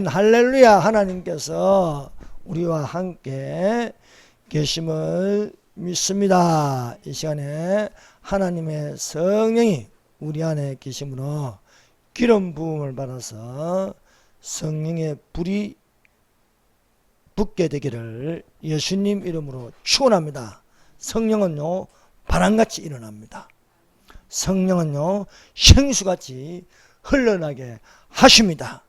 할렐루야. 하나님께서 우리와 함께 계심을 믿습니다. 이 시간에 하나님의 성령이 우리 안에 계심으로 기름 부음을 받아서 성령의 불이 붙게 되기를 예수님 이름으로 축원합니다. 성령은요 바람같이 일어납니다. 성령은요 생수같이 흘러나게 하십니다.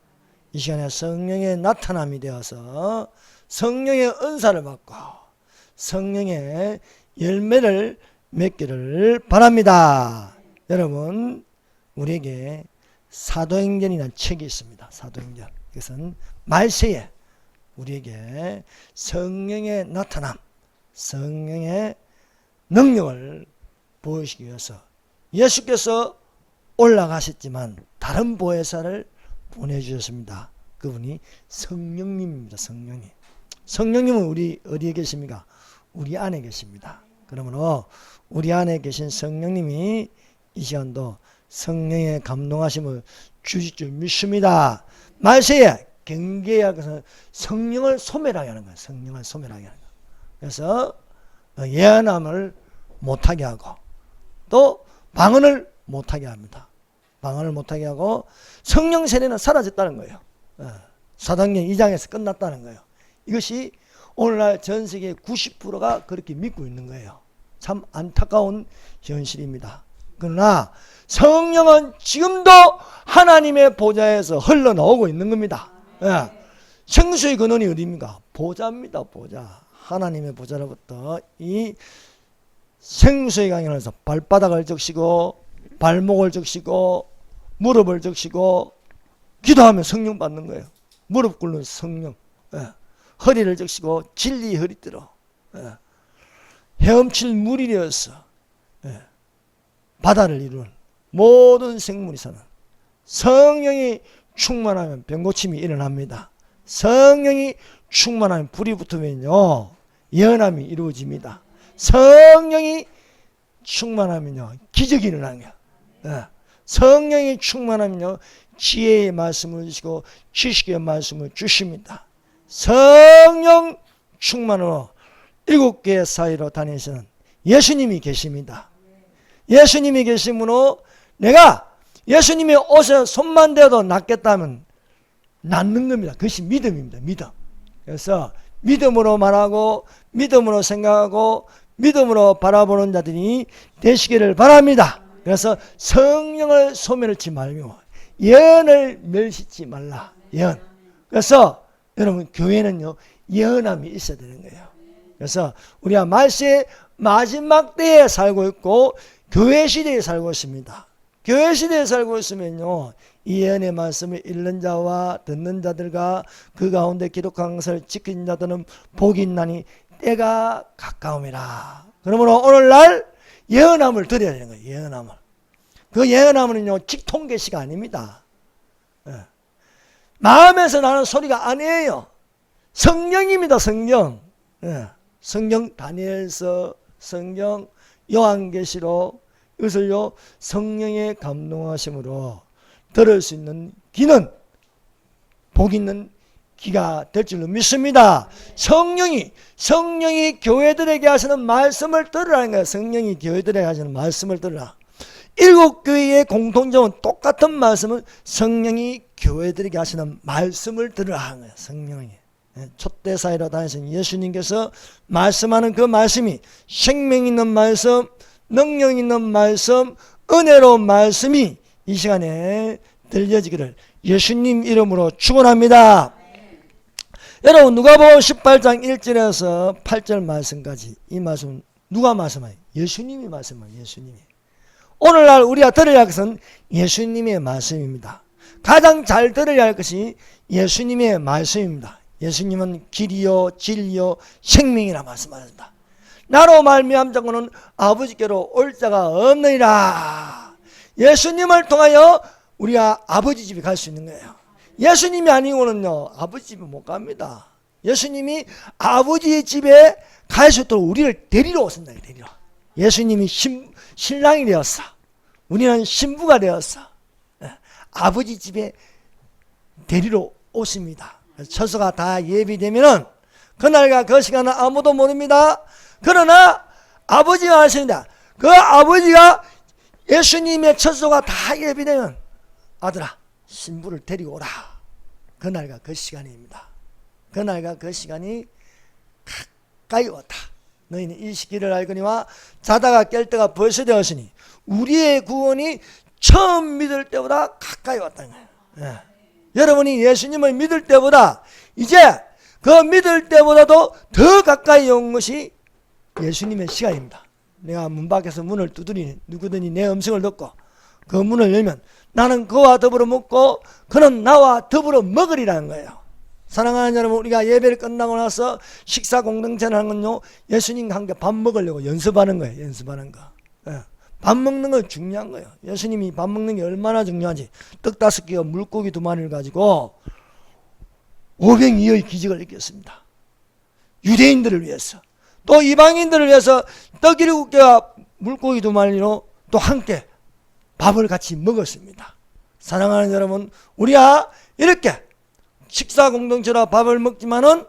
이 시간에 성령의 나타남이 되어서 성령의 은사를 받고 성령의 열매를 맺기를 바랍니다. 여러분, 우리에게 사도행전이라는 책이 있습니다. 사도행전. 이것은 말세에 우리에게 성령의 나타남, 성령의 능력을 보이시기 위해서 예수께서 올라가셨지만 다른 보혜사를 보내주셨습니다. 그분이 성령님입니다. 성령님. 성령님은 우리 어디에 계십니까? 우리 안에 계십니다. 그러므로 우리 안에 계신 성령님이 이 시간도 성령의 감동하심을 주실 줄 믿습니다. 말세에 경계하고서 성령을 소멸하게 하는 거예요. 성령을 소멸하게 하는 거예요. 그래서 예언함을 못하게 하고 또 방언을 못하게 합니다. 방언을 못하게 하고 성령 세례는 사라졌다는 거예요. 사도행전 2장에서 끝났다는 거예요. 이것이 오늘날 전 세계 90%가 그렇게 믿고 있는 거예요. 참 안타까운 현실입니다. 그러나 성령은 지금도 하나님의 보좌에서 흘러나오고 있는 겁니다. 생수의 근원이 어디입니까? 보좌입니다. 보좌. 하나님의 보좌로부터 이 생수의 강이 흘러서 발바닥을 적시고 발목을 적시고 무릎을 적시고 기도하면 성령 받는 거예요. 무릎 꿇는 성령. 허리를 적시고 진리 허리띠로 헤엄칠 물이 되어서 바다를 이루는 모든 생물이 사는 성령이 충만하면 병고침이 일어납니다. 성령이 충만하면 불이 붙으면요 예언함이 이루어집니다. 성령이 충만하면요 기적이 일어나는 거예요. 성령이 충만하면요 지혜의 말씀을 주시고 지식의 말씀을 주십니다. 성령 충만으로 7개 사이로 다니시는 예수님이 계십니다. 예수님이 계심으로 내가 예수님의 옷에 손만 대도 낫겠다면 낫는 겁니다. 그것이 믿음입니다. 믿음. 그래서 믿음으로 말하고 믿음으로 생각하고 믿음으로 바라보는 자들이 되시기를 바랍니다. 그래서 성령을 소멸치 말고 예언을 멸시치 말라. 예언. 그래서 여러분 교회는요 예언함이 있어야 되는 거예요. 그래서 우리가 말세의 마지막 때에 살고 있고 교회 시대에 살고 있습니다. 교회 시대에 살고 있으면요 이 예언의 말씀을 읽는 자와 듣는 자들과 그 가운데 기록한 것을 지킨 자들은 복이 있나니 때가 가까움이라. 그러므로 오늘날 예언함을 드려야 되는 거예요. 예언함을. 그 예언함은요 직통계시가 아닙니다. 마음에서 나는 소리가 아니에요. 성령입니다. 성령. 성경 다니엘서, 성경 요한계시록 이것을요 성령의 감동하심으로 들을 수 있는 귀는 복 있는 귀가 될 줄로 믿습니다. 성령이 교회들에게 하시는 말씀을 들으라는 거예요. 성령이 교회들에게 하시는 말씀을 들으라. 7교회의 공통점은 똑같은 말씀은 성령이 교회들에게 하시는 말씀을 들으라 하는 거예요. 성령이. 촛대 사이로 다니신 예수님께서 말씀하는 그 말씀이 생명 있는 말씀, 능력 있는 말씀, 은혜로운 말씀이 이 시간에 들려지기를 예수님 이름으로 축원합니다. 여러분 누가복음 18장 1절에서 8절 말씀까지 이 말씀 누가 말씀해요? 예수님이 말씀해요. 예수님이. 오늘날 우리가 들어야 할 것은 예수님의 말씀입니다. 가장 잘 들어야 할 것이 예수님의 말씀입니다. 예수님은 길이요 진리요 생명이라 말씀하셨다. 나로 말미암 자고는 아버지께로 올 자가 없느니라. 예수님을 통하여 우리가 아버지 집에 갈 수 있는 거예요. 예수님이 아니고는요 아버지 집에 못 갑니다. 예수님이 아버지의 집에 갈 수 있도록 우리를 데리러 오신다. 데리러. 예수님이 신랑이 되었어. 우리는 신부가 되었어. 아버지 집에 데리러 오십니다. 처소가 다 예비되면은 그날과 그 시간은 아무도 모릅니다. 그러나 아버지가 하십니다. 그 아버지가 예수님의 처소가 다 예비되면 아들아 신부를 데리고 오라. 그날과 그 시간입니다. 그날과 그 시간이 가까이 왔다. 너희는 이 시기를 알거니와 자다가 깰 때가 벌써 되었으니 우리의 구원이 처음 믿을 때보다 가까이 왔다는 거예요. 예. 여러분이 예수님을 믿을 때보다 이제 그 믿을 때보다도 더 가까이 온 것이 예수님의 시간입니다. 내가 문 밖에서 문을 두드리니 누구든지 내 음성을 듣고 그 문을 열면 나는 그와 더불어 먹고 그는 나와 더불어 먹으리라는 거예요. 사랑하는 여러분, 우리가 예배를 끝나고 나서 식사 공동체를 하는 건요, 예수님과 함께 밥 먹으려고 연습하는 거예요. 연습하는 거. 예. 밥 먹는 건 중요한 거예요. 예수님이 밥 먹는 게 얼마나 중요한지. 떡 5개와 물고기 2마리를 가지고 502의 기적을 일으켰습니다. 유대인들을 위해서, 또 이방인들을 위해서 떡 7개와 물고기 2마리로 또 함께 밥을 같이 먹었습니다. 사랑하는 여러분, 우리가 이렇게 식사 공동체로 밥을 먹지만은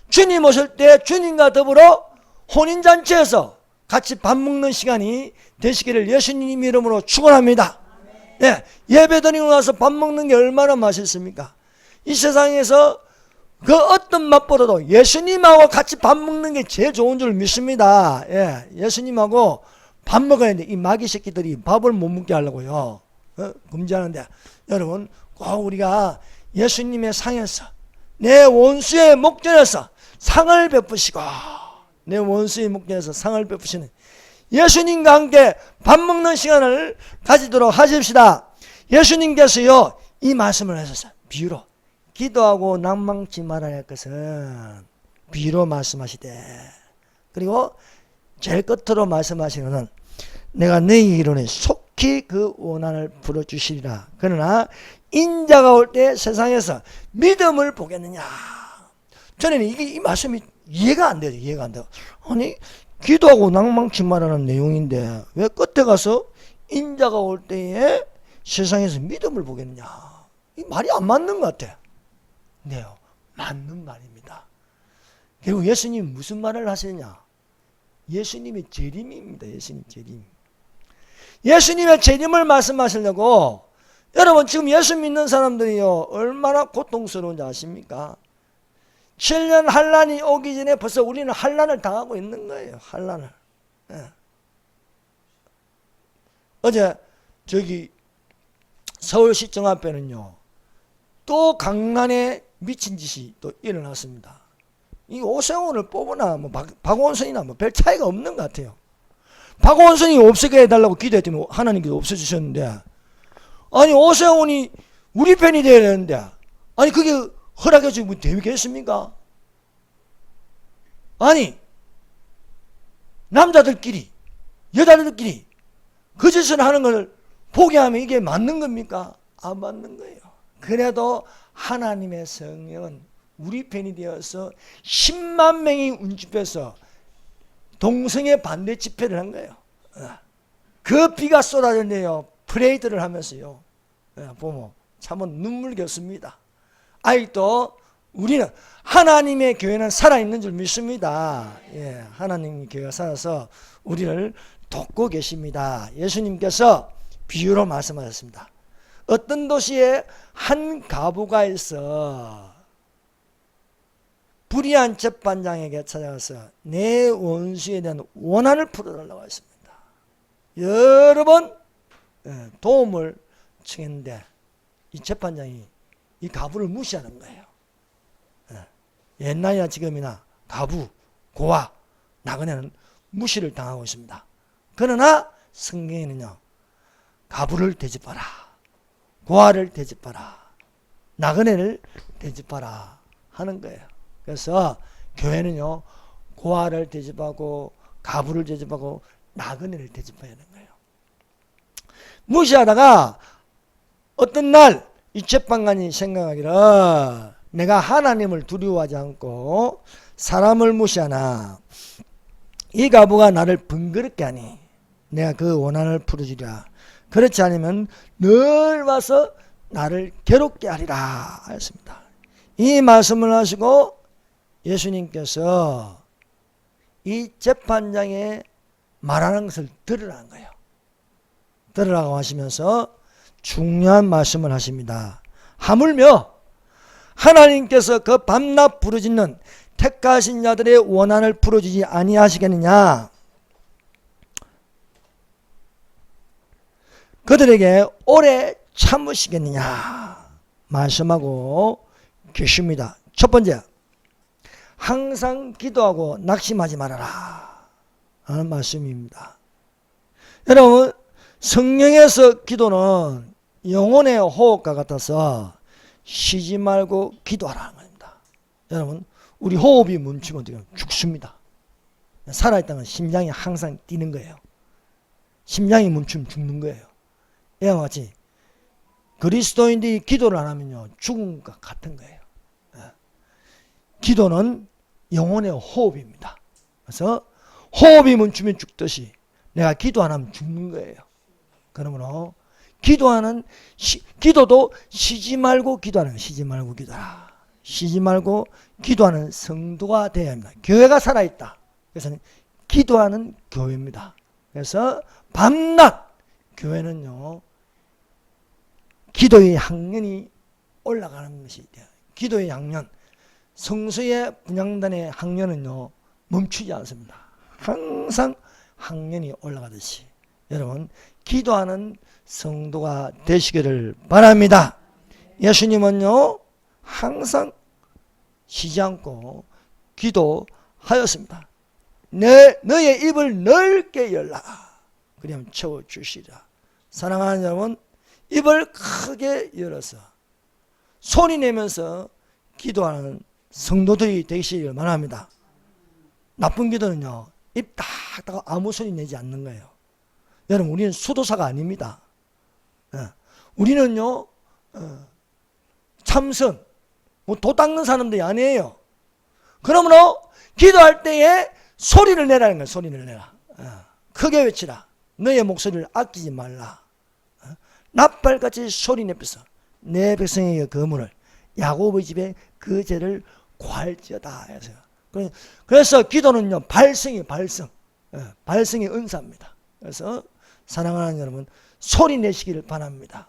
주님 오실 때 주님과 더불어 혼인잔치에서 같이 밥 먹는 시간이 되시기를 예수님 이름으로 축원합니다. 예, 예배 드리고 나서 밥 먹는 게 얼마나 맛있습니까? 이 세상에서 그 어떤 맛보다도 예수님하고 같이 밥 먹는 게 제일 좋은 줄 믿습니다. 예, 예수님하고 밥 먹어야 하는데 이 마귀 새끼들이 밥을 못 먹게 하려고요. 금지하는데 여러분 꼭 우리가 예수님의 상에서 내 원수의 목전에서 상을 베푸시고 내 원수의 목전에서 상을 베푸시는 예수님과 함께 밥 먹는 시간을 가지도록 하십시다. 예수님께서요 이 말씀을 하셨어요. 비유로 기도하고 낭망치 말아야 할 것은 비유로 말씀하시되, 그리고 제일 끝으로 말씀하시는 내가 너희 이론에 속히 그 원한을 풀어주시리라. 그러나 인자가 올 때 세상에서 믿음을 보겠느냐. 저는 이 말씀이 이해가 안 돼요. 이해가 안 돼요. 아니 기도하고 낭망치 말하는 내용인데 왜 끝에 가서 인자가 올 때에 세상에서 믿음을 보겠느냐. 이 말이 안 맞는 것 같아요. 네요, 맞는 말입니다. 결국 예수님 무슨 말을 하시느냐. 예수님의 재림입니다. 예수님 재림. 예수님의 재림을 말씀하시려고 여러분 지금 예수 믿는 사람들이요 얼마나 고통스러운지 아십니까? 7년 환란이 오기 전에 벌써 우리는 환란을 당하고 있는 거예요. 환란을. 예. 어제 저기 서울시청 앞에는요 또 강간에 미친 짓이 또 일어났습니다. 이 오세훈을 뽑으나 뭐 박원순이나 뭐 별 차이가 없는 것 같아요. 박원순이 없애게 해달라고 기도했더니 하나님께서 없애주셨는데, 아니 오세훈이 우리 편이 돼야 되는데 아니 그게 허락해 주면 되겠습니까? 아니 남자들끼리 여자들끼리 그 짓을 하는 걸 보게 하면 이게 맞는 겁니까? 안 맞는 거예요. 그래도 하나님의 성령은 우리 편이 되어서 10만 명이 운집해서 동성애 반대 집회를 한 거예요. 그 비가 쏟아졌네요. 프레이드를 하면서요. 보면 참은 눈물겹습니다. 아직도 우리는 하나님의 교회는 살아있는 줄 믿습니다. 예, 하나님의 교회가 살아서 우리를 돕고 계십니다. 예수님께서 비유로 말씀하셨습니다. 어떤 도시에 한 가부가 있어 불의한 재판장에게 찾아가서 내 원수에 대한 원한을 풀어달라고 했습니다. 여러 번 도움을 청했는데 이 재판장이 이 가부를 무시하는 거예요. 옛날이나 지금이나 가부, 고아, 나그네는 무시를 당하고 있습니다. 그러나 성경에는요 가부를 대접하라, 고아를 대접하라, 나그네를 대접하라 하는 거예요. 그래서 교회는요 고아를 대접하고 가부를 대접하고 나그네를 대접해야 하는 거예요. 무시하다가 어떤 날 이 재판관이 생각하기를 내가 하나님을 두려워하지 않고 사람을 무시하나 이 가부가 나를 번거롭게 하니 내가 그 원한을 풀어주리라. 그렇지 않으면 늘 와서 나를 괴롭게 하리라 하였습니다. 이 말씀을 하시고 예수님께서 이 재판장의 말하는 것을 들으라는 거예요. 들으라고 하시면서 중요한 말씀을 하십니다. 하물며 하나님께서 그 밤낮 부르짖는 택하신 자들의 원한을 풀어주지 아니하시겠느냐. 그들에게 오래 참으시겠느냐 말씀하고 계십니다. 첫 번째, 항상 기도하고 낙심하지 말아라 하는 말씀입니다. 여러분, 성령에서 기도는 영혼의 호흡과 같아서 쉬지 말고 기도하라는 겁니다. 여러분, 우리 호흡이 멈추면 죽습니다. 살아있다는 심장이 항상 뛰는 거예요. 심장이 멈추면 죽는 거예요. 이와 같이 그리스도인들이 기도를 안 하면요 죽음과 같은 거예요. 기도는 영혼의 호흡입니다. 그래서 호흡이 멈추면 죽듯이 내가 기도 안 하면 죽는 거예요. 그러므로 기도도 쉬지 말고 기도하는 거예요. 쉬지 말고 기도하라. 쉬지 말고 기도하는 성도가 되어야 합니다. 교회가 살아있다. 그래서 기도하는 교회입니다. 그래서 밤낮 교회는요 기도의 학년이 올라가는 것이 돼요. 기도의 학년, 성수의 분향단의 학년은요 멈추지 않습니다. 항상 학년이 올라가듯이 여러분 기도하는 성도가 되시기를 바랍니다. 예수님은요 항상 쉬지 않고 기도하였습니다. 너의 입을 넓게 열라. 그러면 채워주시리라. 사랑하는 여러분, 입을 크게 열어서 소리 내면서 기도하는 성도들이 되시길 바랍니다. 나쁜 기도는요 입 딱 닫고 아무 소리 내지 않는 거예요. 여러분, 우리는 수도사가 아닙니다. 우리는요 참선 도 닦는 사람들이 아니에요. 그러므로 기도할 때에 소리를 내라는 거예요. 소리를 내라. 크게 외치라. 너의 목소리를 아끼지 말라. 낫발같이 소리 내면서 내 백성에게 그물을 야곱의 집에 그 죄를 구할지어다 해서요. 그래서 기도는요 발성이 발성의 은사입니다. 그래서 사랑하는 여러분, 소리 내시기를 바랍니다.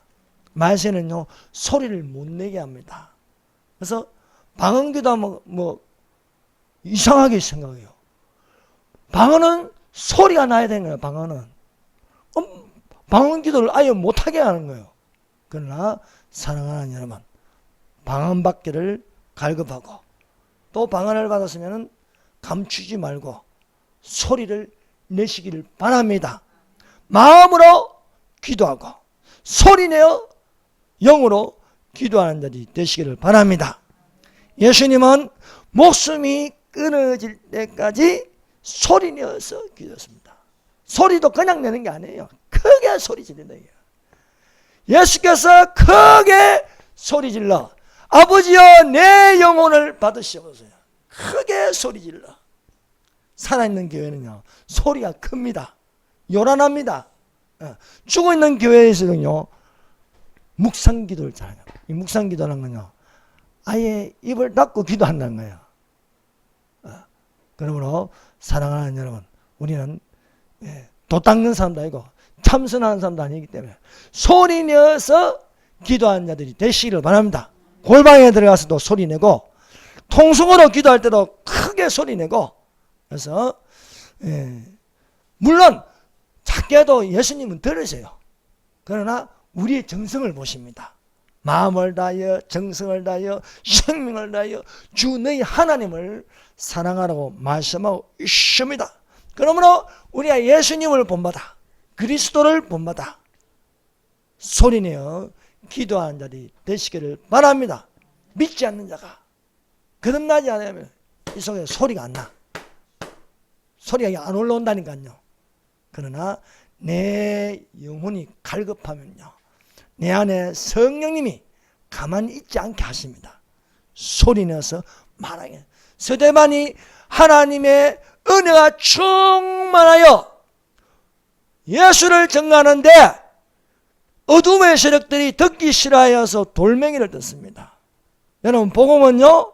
말세는요 소리를 못 내게 합니다. 그래서 방언기도 하면 이상하게 생각해요. 방언은 소리가 나야 되는 거예요. 방언은 방언기도를 아예 못하게 하는 거예요. 그러나 사랑하는 여러분, 방언받기를 갈급하고 또 방언을 받았으면 감추지 말고 소리를 내시기를 바랍니다. 마음으로 기도하고 소리내어 영으로 기도하는 자들이 되시기를 바랍니다. 예수님은 목숨이 끊어질 때까지 소리내어서 기도했습니다. 소리도 그냥 내는 게 아니에요. 크게 소리 지른다. 예수께서 크게 소리 질러 아버지여 내 영혼을 받으시옵소서. 크게 소리 질러. 살아있는 교회는요 소리가 큽니다. 요란합니다. 죽어있는 교회에서는요 묵상기도를 잘해요. 이 묵상기도라는 건요 아예 입을 닫고 기도한다는 거예요. 그러므로 사랑하는 여러분, 우리는 도 닦는 사람도 아니고 참선하는 사람도 아니기 때문에 소리 내어서 기도하는 자들이 되시기를 바랍니다. 골방에 들어가서도 소리 내고 통성으로 기도할 때도 크게 소리 내고. 그래서 물론 작게 해도 예수님은 들으세요. 그러나 우리의 정성을 보십니다. 마음을 다하여 정성을 다하여 생명을 다하여 주 너희 하나님을 사랑하라고 말씀하고 있습니다. 그러므로 우리가 예수님을 본받아 그리스도를 본받아 소리내어 기도하는 자들이 되시기를 바랍니다. 믿지 않는 자가 거듭나지 않으면 이 속에 소리가 안 나. 소리가 안 올라온다니까요. 그러나 내 영혼이 갈급하면요 내 안에 성령님이 가만히 있지 않게 하십니다. 소리내서 말하게. 스데반이 하나님의 은혜가 충만하여 예수를 증거하는데 어둠의 세력들이 듣기 싫어하여서 돌멩이를 떴습니다. 여러분 복음은요,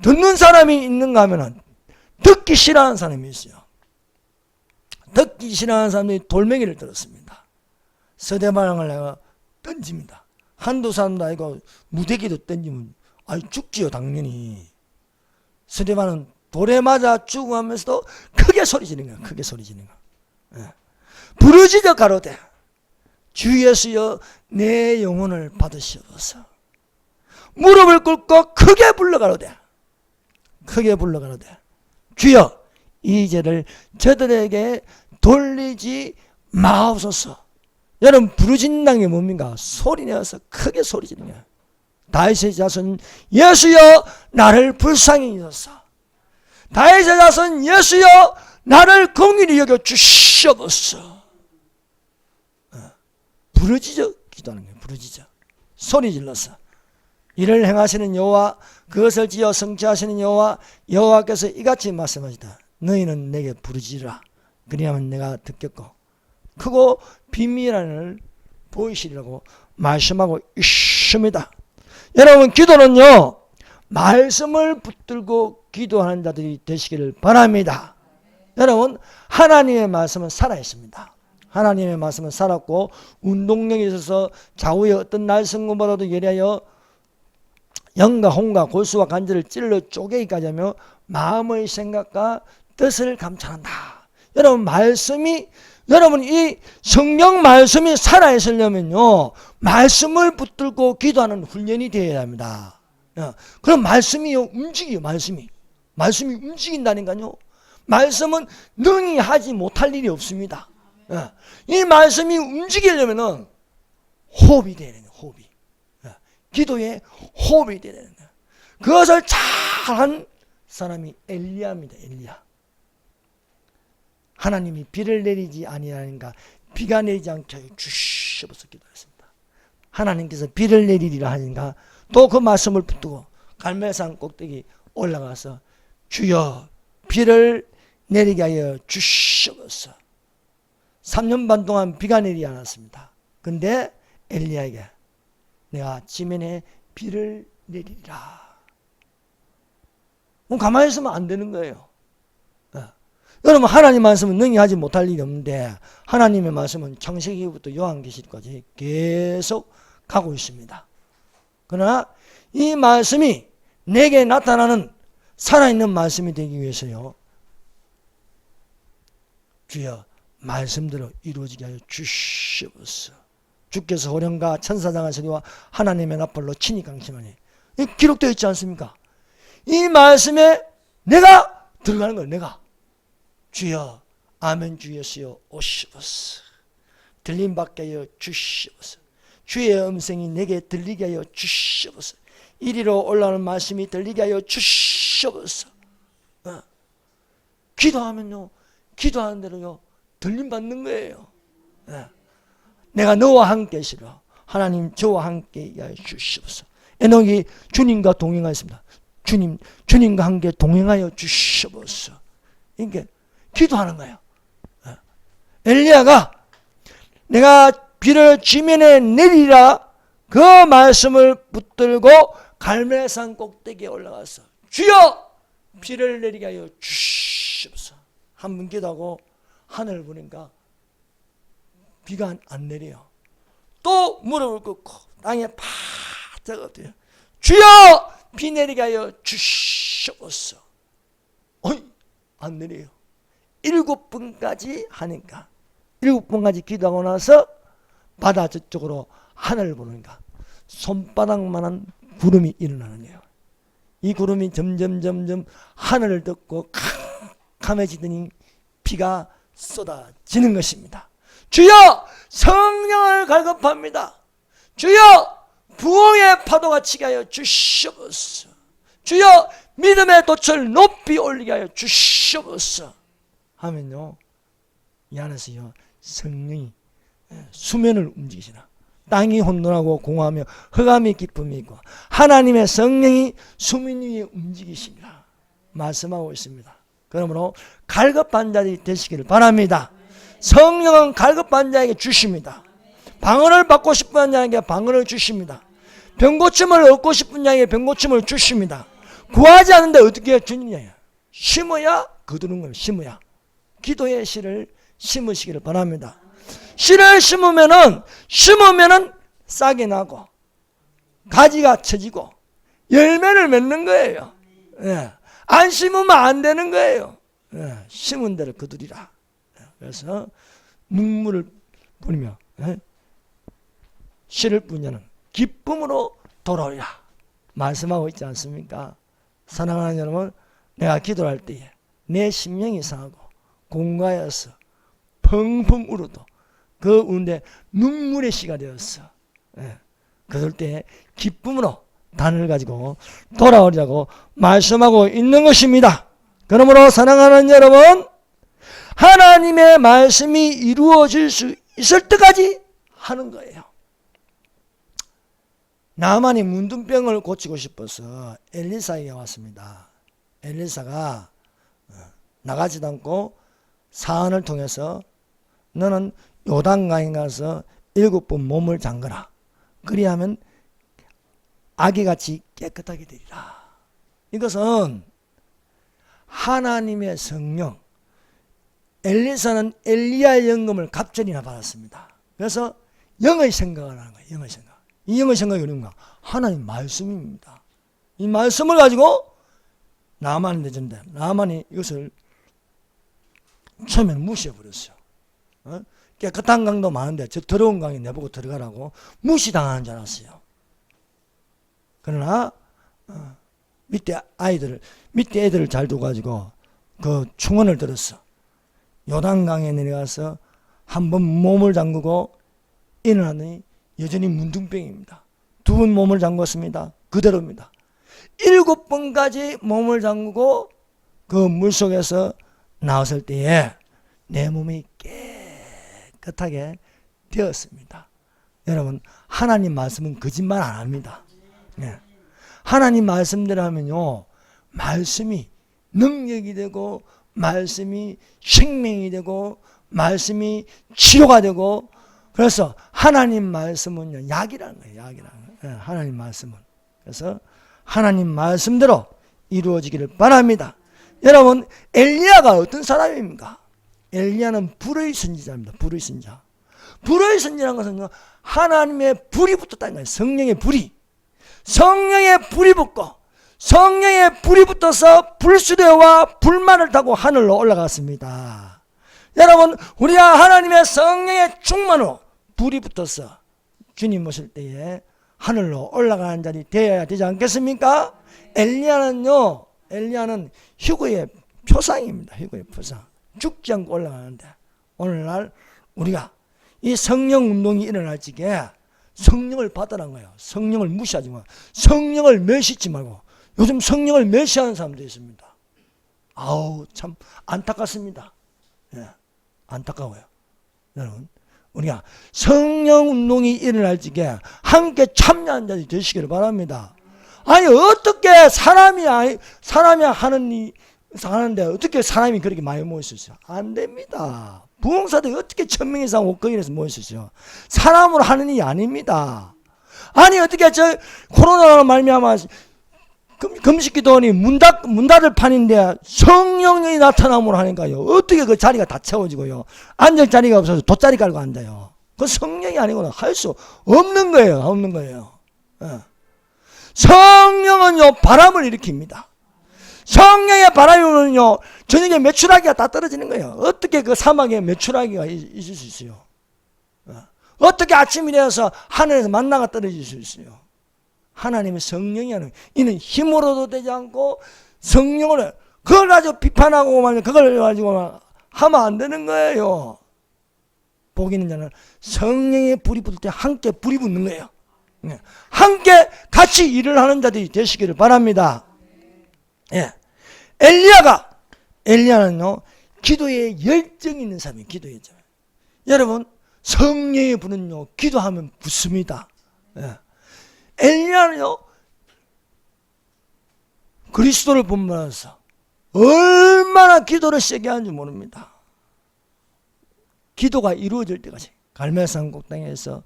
듣는 사람이 있는가 하면은 듣기 싫어하는 사람이 있어요. 듣기 싫어하는 사람들이 돌멩이를 들었습니다. 서대방을 내가 던집니다. 한두 사람도 아니고 무대기도 던지면 죽지요 당연히. 서대방은 돌에 맞아 죽어가면서도 크게 소리 지르는 거야. 크게 소리 지르는 거야. 예. 부르짖어 가로되 주 예수여 내 영혼을 받으시옵소서. 무릎을 꿇고 크게 불러 가로되, 크게 불러 가로되 주여 이 죄를 저들에게 돌리지 마옵소서. 여러분 부르짖는 게 뭡니까? 소리내어서 크게 소리 지르는 거야. 다윗의 자손 예수여 나를 불쌍히 여기소서. 다윗의 자손 예수여 나를 긍휼히 여겨 주시옵소서. 부르짖어 기도하는 거예요. 부르짖어 소리 질러서. 이를 행하시는 여호와 그것을 지어 성취하시는 여호와 여호와께서 이같이 말씀하시다. 너희는 내게 부르짖으라. 그리하면 내가 듣겠고 크고 비밀한 일을 보이시리라고 말씀하고 있습니다. 여러분 기도는요 말씀을 붙들고 기도하는 자들이 되시기를 바랍니다. 여러분 하나님의 말씀은 살아있습니다. 하나님의 말씀은 살았고 운동력에 있어서 좌우의 어떤 날성금보다도 예리하여 영과 혼과 골수와 관절을 찔러 쪼개기까지 하며 마음의 생각과 뜻을 감찰한다. 여러분 말씀이 여러분 이 성경 말씀이 살아있으려면요 말씀을 붙들고 기도하는 훈련이 되어야 합니다. 그럼 말씀이 움직여요. 말씀이 움직인다니까요. 말씀은 능히 하지 못할 일이 없습니다. 이 말씀이 움직이려면은 호흡이 돼야 돼요. 호흡이. 기도에 호흡이 돼야 되는 거예요. 그것을 잘한 사람이 엘리야입니다. 엘리야. 하나님이 비를 내리지 아니하니까 비가 내리지 않게 하여 주시옵소서 기도했습니다. 하나님께서 비를 내리리라 하니까 또 그 말씀을 붙들고 갈멜산 꼭대기 올라가서 주여 비를 내리게 하여 주시옵소서. 3년 반 동안 비가 내리지 않았습니다. 근데 엘리야에게 내가 지면에 비를 내리리라. 가만히 있으면 안 되는 거예요. 여러분 하나님 말씀은 능히 하지 못할 일이 없는데 하나님의 말씀은 창세기부터 요한계시까지 계속 가고 있습니다. 그러나 이 말씀이 내게 나타나는 살아있는 말씀이 되기 위해서요 주여 말씀대로 이루어지게 하여 주시옵소서. 주께서 호령과 천사장의 소리와 하나님의 나팔로 친히 강림하니 기록되어 있지 않습니까? 이 말씀에 내가 들어가는 거예요. 내가 주여 아멘 주 예수여 오시옵소서. 들림받게 하여 주시옵소서. 주의 음성이 내게 들리게 하여 주시옵소서. 이리로 올라오는 말씀이 들리게 하여 주시옵소서. 기도하면요 기도하는 대로요 들림받는 거예요. 내가 너와 함께 있으라. 하나님 저와 함께 하여 주시옵소서. 에녹이 주님과 동행하였습니다. 주님과 함께 동행하여 주시옵소서. 이게 기도하는 거예요. 엘리야가 내가 비를 지면에 내리라 그 말씀을 붙들고 갈멜산 꼭대기에 올라가서 주여 비를 내리게 하여 주시옵소서. 한 번 기도하고 하늘을 보니까 비가 안 내려요. 또 무릎을 꿇고 땅에 바짝 엎드려 주여 비 내리게 하여 주시옵소서. 안 내려요. 7번까지 하니까 7번까지 기도하고 나서 바다 저쪽으로 하늘을 보니까 손바닥만한 구름이 일어나는 거예요. 이 구름이 점점 하늘을 덮고 캄캄해지더니 비가 쏟아지는 것입니다. 주여 성령을 갈급합니다. 주여 부흥의 파도가 치게 하여 주시옵소서. 주여 믿음의 돛을 높이 올리게 하여 주시옵소서 하면요 이 안에서요 성령이 수면을 움직이시나 땅이 혼돈하고 공허하며 흑암이 기쁨이 있고 하나님의 성령이 수면 위에 움직이십니다 말씀하고 있습니다. 그러므로 갈급한 자들이 되시기를 바랍니다. 성령은 갈급한 자에게 주십니다. 방언을 받고 싶은 자에게 방언을 주십니다. 병고침을 얻고 싶은 자에게 병고침을 주십니다. 구하지 않는데 어떻게 주느냐? 심어야 거두는 거예요. 심어야. 기도의 씨를 심으시기를 바랍니다. 씨를 심으면은 싹이 나고 가지가 쳐지고 열매를 맺는 거예요. 예. 안 심으면 안 되는 거예요. 예. 심은 대로 거두리라. 그래서 눈물을 뿌리며 씨를 뿌냐는 기쁨으로 돌아오리라 말씀하고 있지 않습니까? 사랑하는 여러분, 내가 기도할 때에 내 심령이 상하고 공가여서 펑펑 울어도 그 우는데 눈물의 씨가 되었어. 예. 그럴 때 기쁨으로 단을 가지고 돌아오리라고 말씀하고 있는 것입니다. 그러므로 사랑하는 여러분, 하나님의 말씀이 이루어질 수 있을 때까지 하는 거예요. 나만이 문둥병을 고치고 싶어서 엘리사에게 왔습니다. 엘리사가 나가지도 않고 사안을 통해서 너는 요단강에 가서 7번 몸을 담그라. 그리하면 아기같이 깨끗하게 되리라. 이것은 하나님의 성령, 엘리사는 엘리야의 영감을 갑절이나 받았습니다. 그래서 영의 생각을 하는 거예요. 영의 생각. 이 영의 생각이 뭔가? 하나님 말씀입니다. 이 말씀을 가지고 나만이 되는데 나만이 이것을 처음에는 무시해버렸어요. 깨끗한 강도 많은데 저 더러운 강에 내보고 들어가라고 무시당하는 줄 알았어요. 그러나 밑에 애들을 잘 둬가지고 그 충언을 들었어. 요단강에 내려가서 한번 몸을 잠그고 일어나더니 여전히 문둥병입니다. 2번 몸을 잠궜습니다. 그대로입니다. 7번까지 몸을 잠그고 그 물속에서 나왔을 때에 내 몸이 깨끗하게 되었습니다. 여러분, 하나님 말씀은 거짓말 안 합니다. 네. 하나님 말씀대로 하면요, 말씀이 능력이 되고 말씀이 생명이 되고 말씀이 치료가 되고, 그래서 하나님 말씀은요 약이라는 거예요. 약이라는 거예요. 하나님 말씀은. 그래서 하나님 말씀대로 이루어지기를 바랍니다. 여러분, 엘리야가 어떤 사람입니까? 엘리야는 불의 선지자입니다. 불의 선지자. 불의 선지라는 것은 하나님의 불이 붙었다는 거예요. 성령의 불이. 성령의 불이 붙고 성령의 불이 붙어서 불수레와 불만을 타고 하늘로 올라갔습니다. 여러분, 우리가 하나님의 성령의 충만으로 불이 붙어서 주님 오실 때에 하늘로 올라가는 자리 되어야 되지 않겠습니까? 엘리야는 휴거의 표상입니다. 휴거의 표상. 죽지 않고 올라가는데, 오늘날 우리가 이 성령 운동이 일어날 적에 성령을 받으란 거예요. 성령을 무시하지 마. 성령을 멸시지 말고. 요즘 성령을 멸시하는 사람도 있습니다. 아우, 참 안타깝습니다. 예, 안타까워요. 여러분, 우리가 성령 운동이 일어날 적에 함께 참여한 자들이 되시기를 바랍니다. 아니, 어떻게 사람이 하는데 어떻게 사람이 그렇게 많이 모일 수 있어요? 안 됩니다. 부흥사들이 어떻게 1000명 이상 옷거리에서 모일 수 있어요? 사람으로 하는 일이 아닙니다. 아니, 어떻게 저 코로나로 말미암아 금식기도원이 문 닫을 판인데 성령이 나타남으로 하니까요, 어떻게 그 자리가 다 채워지고요, 앉을 자리가 없어서 돗자리 깔고 앉아요. 그 성령이 아니고는 할 수 없는 거예요. 없는 거예요. 예. 성령은요 바람을 일으킵니다. 성령의 바람이 오면요 저녁에 메추라기가 다 떨어지는 거예요. 어떻게 그 사막에 메추라기가 있을 수 있어요? 어떻게 아침이 되어서 하늘에서 만나가 떨어질 수 있어요? 하나님의 성령이 하는, 이는 힘으로도 되지 않고 성령으로, 그걸 가지고 비판하고 말이야, 그걸 가지고 하면 안 되는 거예요. 복 있는 자는 성령의 불이 붙을 때 함께 불이 붙는 거예요. 함께 같이 일을 하는 자들이 되시기를 바랍니다. 예. 엘리야는요 기도에 열정이 있는 사람이에요. 기도에 열정. 여러분, 성령의 불은요 기도하면 붙습니다. 예. 엘리야는요 그리스도를 본받아서 얼마나 기도를 세게 하는지 모릅니다. 기도가 이루어질 때까지 갈멜산 꼭당에서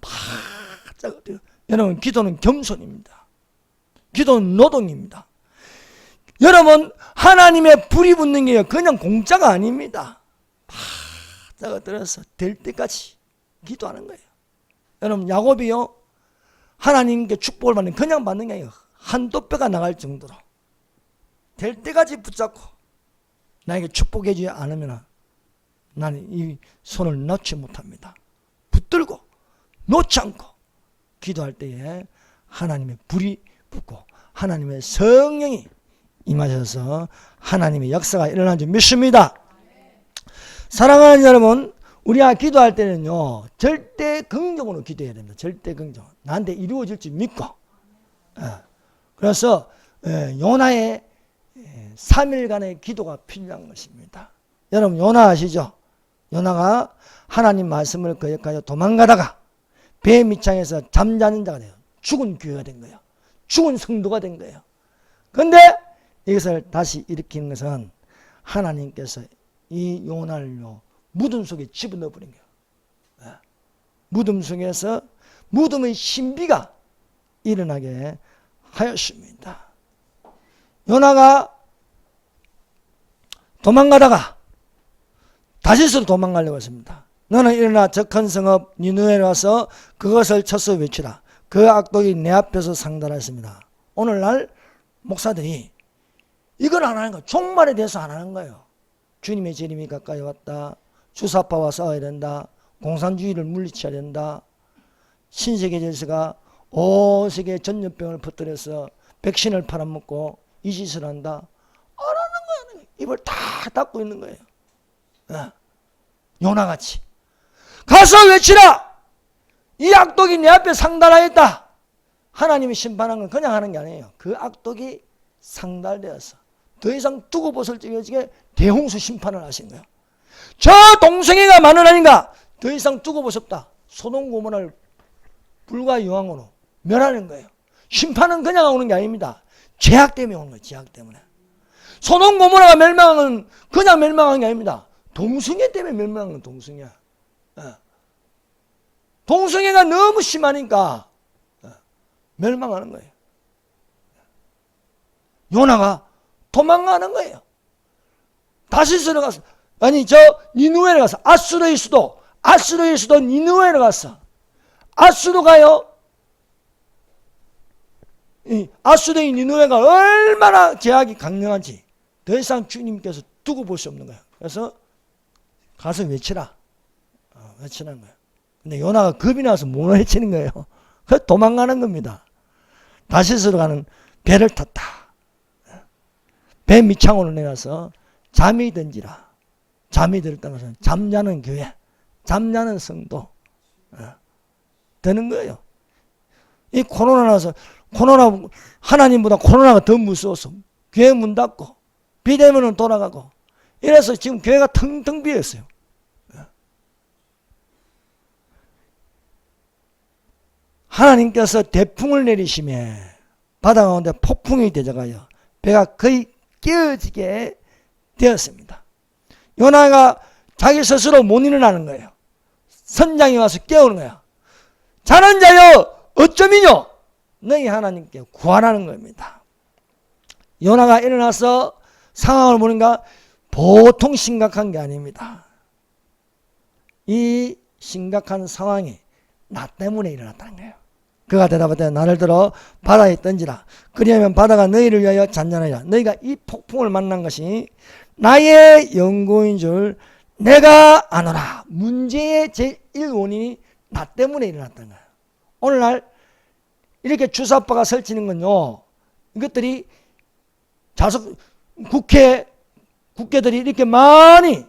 바짝 여러분, 기도는 겸손입니다. 기도는 노동입니다. 여러분, 하나님의 불이 붙는 게 그냥 공짜가 아닙니다. 바다가 들어서 될 때까지 기도하는 거예요. 여러분, 야곱이요, 하나님께 축복을 받는, 그냥 받는 게 아니에요. 한도 뼈가 나갈 정도로 될 때까지 붙잡고, 나에게 축복해 주지 않으면 나는 이 손을 놓지 못합니다. 붙들고 놓지 않고 기도할 때에 하나님의 불이 붙고 하나님의 성령이 임하셔서 하나님의 역사가 일어난 줄 믿습니다. 사랑하는 여러분, 우리가 기도할 때는요, 절대 긍정으로 기도해야 됩니다. 절대 긍정. 나한테 이루어질 줄 믿고. 그래서 요나의 3일간의 기도가 필요한 것입니다. 여러분, 요나 아시죠? 요나가 하나님 말씀을 거역하여 도망가다가 배 밑창에서 잠자는 자가 돼요. 죽은 교회가 된 거예요. 죽은 성도가 된 거예요. 그런데 이것을 다시 일으키는 것은 하나님께서 이 요나를요, 무덤 속에 집어넣어 버린 거예요. 무덤 속에서 무덤의 신비가 일어나게 하였습니다. 요나가 도망가다가 다시스로 도망가려고 했습니다. 너는 일어나 저 큰 성읍 니느웨에 와서 그것을 쳐서 외치라. 그 악독이 내 앞에서 상달했습니다. 오늘날 목사들이 이걸 안 하는 거예요. 종말에 대해서 안 하는 거예요. 주님의 재림이 가까이 왔다. 주사파와 싸워야 된다. 공산주의를 물리쳐야 된다. 신세계 질서가 온 세계에 전염병을 퍼뜨려서 백신을 팔아먹고 이 짓을 한다. 안 하는 거예요. 입을 다 닫고 있는 거예요. 요나같이 가서 외치라. 이 악독이 내 앞에 상달하였다. 하나님이 심판한 건 그냥 하는 게 아니에요. 그 악독이 상달되어서 더 이상 두고 벗을 찌개지게 대홍수 심판을 하신 거예요. 저 동성애가 많으라니까 더 이상 두고 벗었다. 소돔 고모라를 불과 유황으로 멸하는 거예요. 심판은 그냥 오는 게 아닙니다. 죄악 때문에 오는 거예요. 죄악 때문에. 소돔 고모라가 멸망은 그냥 멸망한 게 아닙니다. 동성애 때문에 멸망한 건 동성애야. 동성애가 너무 심하니까 멸망하는 거예요. 요나가 도망가는 거예요. 다시스로 가서, 아니 저 니느웨로 가서, 아수르의 수도 니느웨로 갔어. 아수르가요, 아수르의 니느웨가 얼마나 제약이 강력한지 더 이상 주님께서 두고 볼 수 없는 거예요. 그래서 가서 외치라. 외치는 거예요. 근데 요나가 겁이 나서 못 외치는 거예요. 그래서 도망가는 겁니다. 다시스로 가는 배를 탔다. 배 밑창으로 내려서 잠이 든지라. 잠이 들었다는 것은 잠자는 교회, 잠자는 성도 되는 거예요. 이 코로나 나서, 하나님보다 코로나가 더 무서워서 교회 문 닫고 비대면은 돌아가고 이래서 지금 교회가 텅텅 비었어요. 하나님께서 대풍을 내리시며 바다 가운데 폭풍이 되져가요. 배가 거의 깨어지게 되었습니다. 요나가 자기 스스로 못 일어나는 거예요. 선장이 와서 깨우는 거예요. 자는 자여 어쩌미뇨? 너희 하나님께 구하라는 겁니다. 요나가 일어나서 상황을 보니까 보통 심각한 게 아닙니다. 이 심각한 상황이 나 때문에 일어났다는 거예요. 그가 대답하되 나를 들어 바다에 던지라. 그리하면 바다가 너희를 위하여 잔잔하리라. 너희가 이 폭풍을 만난 것이 나의 연고인 줄 내가 아노라. 문제의 제1 원인이 나 때문에 일어났다는 거예요. 오늘날 이렇게 주사파가 설치는 건요, 이것들이 국회들이 이렇게 많이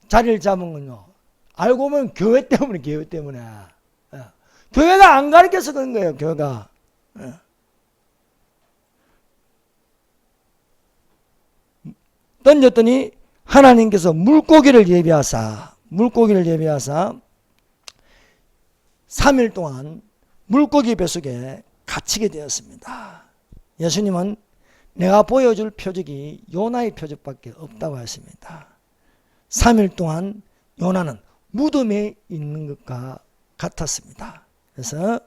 자리를 잡은 건요, 알고 보면 교회 때문에. 교회가 안 가르쳐서 그런 거예요. 교회가. 던졌더니 하나님께서 물고기를 예비하사 3일 동안 물고기 뱃속에 갇히게 되었습니다. 예수님은 내가 보여줄 표적이 요나의 표적밖에 없다고 하십니다. 3일 동안 요나는 무덤에 있는 것과 같았습니다. 그래서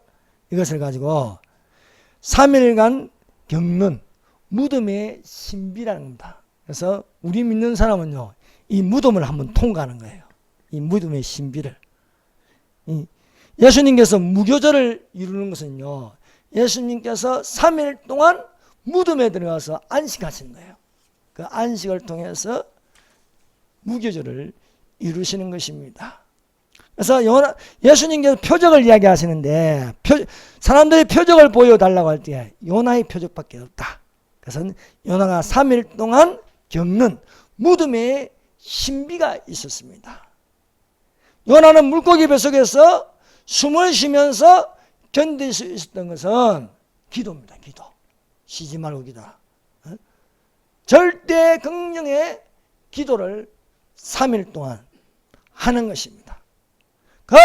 이것을 가지고 3일간 겪는 무덤의 신비라는 겁니다. 그래서 우리 믿는 사람은요, 이 무덤을 한번 통과하는 거예요. 이 무덤의 신비를. 예수님께서 무교절을 이루는 것은요, 예수님께서 3일 동안 무덤에 들어가서 안식하신 거예요. 그 안식을 통해서 무교절을 이루시는 것입니다. 그래서 예수님께서 표적을 이야기하시는데 사람들이 표적을 보여달라고 할 때 요나의 표적밖에 없다. 그래서 요나가 3일 동안 겪는 무덤의 신비가 있었습니다. 요나는 물고기 뱃속에서 숨을 쉬면서 견딜 수 있었던 것은 기도입니다. 기도. 쉬지 말고 기도하라. 절대 긍정의 기도를 3일 동안 하는 것입니다. 그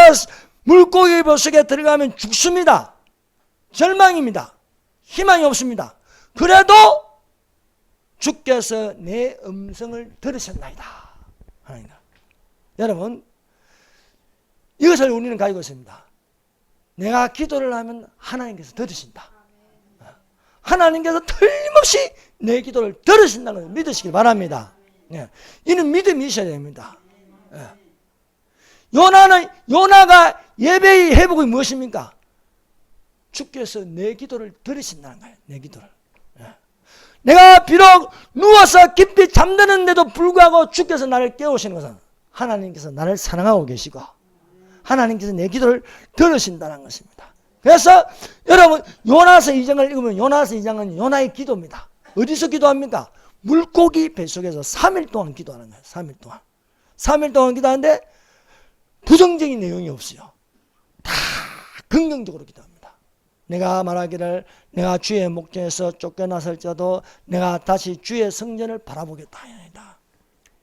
물고기 뱃속에 들어가면 죽습니다. 절망입니다. 희망이 없습니다. 그래도 주께서 내 음성을 들으셨나이다. 하나님. 여러분, 이것을 우리는 가지고 있습니다. 내가 기도를 하면 하나님께서 들으신다. 하나님께서 틀림없이 내 기도를 들으신다는 것을 믿으시길 바랍니다. 이는 믿음이 있어야 됩니다. 요나가 예배의 회복이 무엇입니까? 주께서 내 기도를 들으신다는 거예요. 내 기도를. 내가 비록 누워서 깊이 잠드는데도 불구하고 주께서 나를 깨우시는 것은 하나님께서 나를 사랑하고 계시고 하나님께서 내 기도를 들으신다는 것입니다. 그래서 여러분 요나서 2장을 읽으면 요나서 2장은 요나의 기도입니다. 어디서 기도합니까? 물고기 뱃속에서 3일 동안 기도하는 거예요. 3일 동안. 3일 동안 기도하는데 부정적인 내용이 없어요. 다 긍정적으로 기도합니다. 내가 말하기를 내가 주의 목전에서 쫓겨나설지라도 내가 다시 주의 성전을 바라보겠다.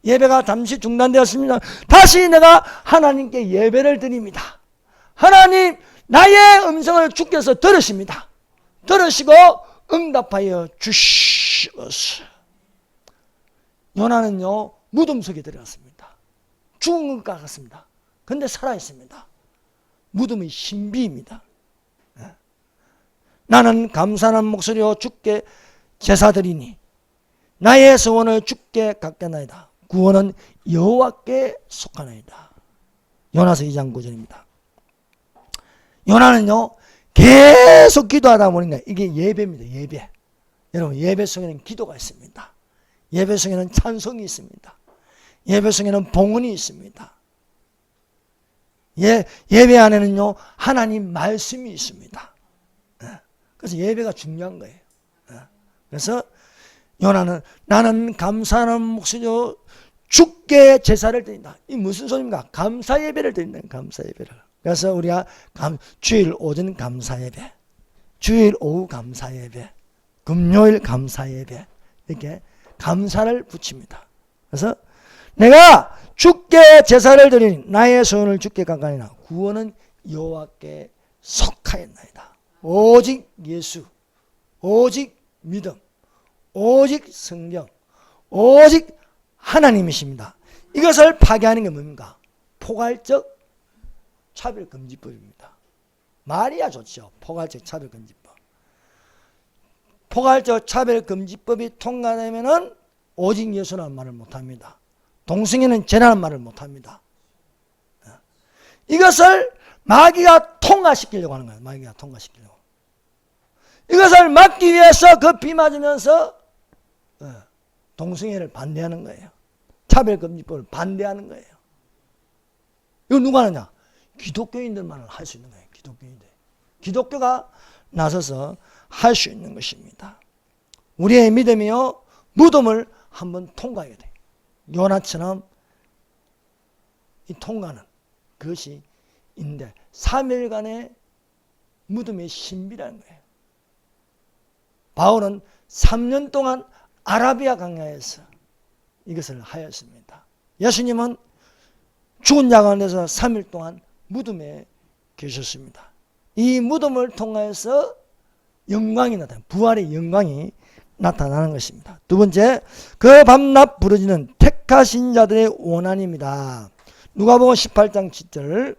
예배가 잠시 중단되었습니다. 다시 내가 하나님께 예배를 드립니다. 하나님 나의 음성을 주께서 들으십니다. 들으시고 응답하여 주시옵소서. 요나는요 무덤 속에 들어갔습니다. 죽은 것 같습니다. 그런데 살아있습니다. 무덤의 신비입니다. 나는 감사하는 목소리로 주께 제사드리니 나의 소원을 주께 갚겠나이다. 구원은 여호와께 속하나이다. 요나서 2장 9절입니다. 요나는요 계속 기도하다 보니까 이게 예배입니다. 예배. 여러분 예배 속에는 기도가 있습니다. 예배 속에는 찬송이 있습니다. 예배 속에는 봉헌이 있습니다. 예배 안에는요 하나님 말씀이 있습니다. 그래서 예배가 중요한 거예요. 그래서 요나는 나는 감사하는 목소리로 주께 제사를 드린다. 이 무슨 소리입니까? 감사 예배를 드린다. 감사 예배를. 그래서 우리가 주일 오전 감사 예배, 주일 오후 감사 예배, 금요일 감사 예배 이렇게 감사를 붙입니다. 그래서 내가 주께 제사를 드리니 나의 소원을 주께 갚으리나 구원은 여호와께 속하였나이다. 오직 예수, 오직 믿음, 오직 성경, 오직 하나님이십니다. 이것을 파괴하는 게 뭡니까? 포괄적 차별금지법입니다. 말이야 좋죠. 포괄적 차별금지법. 포괄적 차별금지법이 통과되면은 오직 예수라는 말을 못합니다. 동성애는 죄라는 말을 못합니다. 이것을 마귀가 통과시키려고 하는 거예요. 마귀가 통과시키려고. 이것을 막기 위해서 그 비 맞으면서 동성애를 반대하는 거예요. 차별금지법을 반대하는 거예요. 이거 누가 하느냐? 기독교인들만 할 수 있는 거예요. 기독교인들. 기독교가 나서서 할 수 있는 것입니다. 우리의 믿음이요 무덤을 한번 통과해야 돼요. 요나처럼 이 통과는 그것이 있는데 3일간의 무덤의 신비라는 거예요. 바울은 3년 동안 아라비아 광야에서 이것을 하였습니다. 예수님은 죽은 자 가운데서 3일 동안 무덤에 계셨습니다. 이 무덤을 통해서 영광이 나타나요. 부활의 영광이 나타나는 것입니다. 두 번째, 그 밤낮 부르짖는 택하신 자들의 원한입니다. 누가복음 18장 7절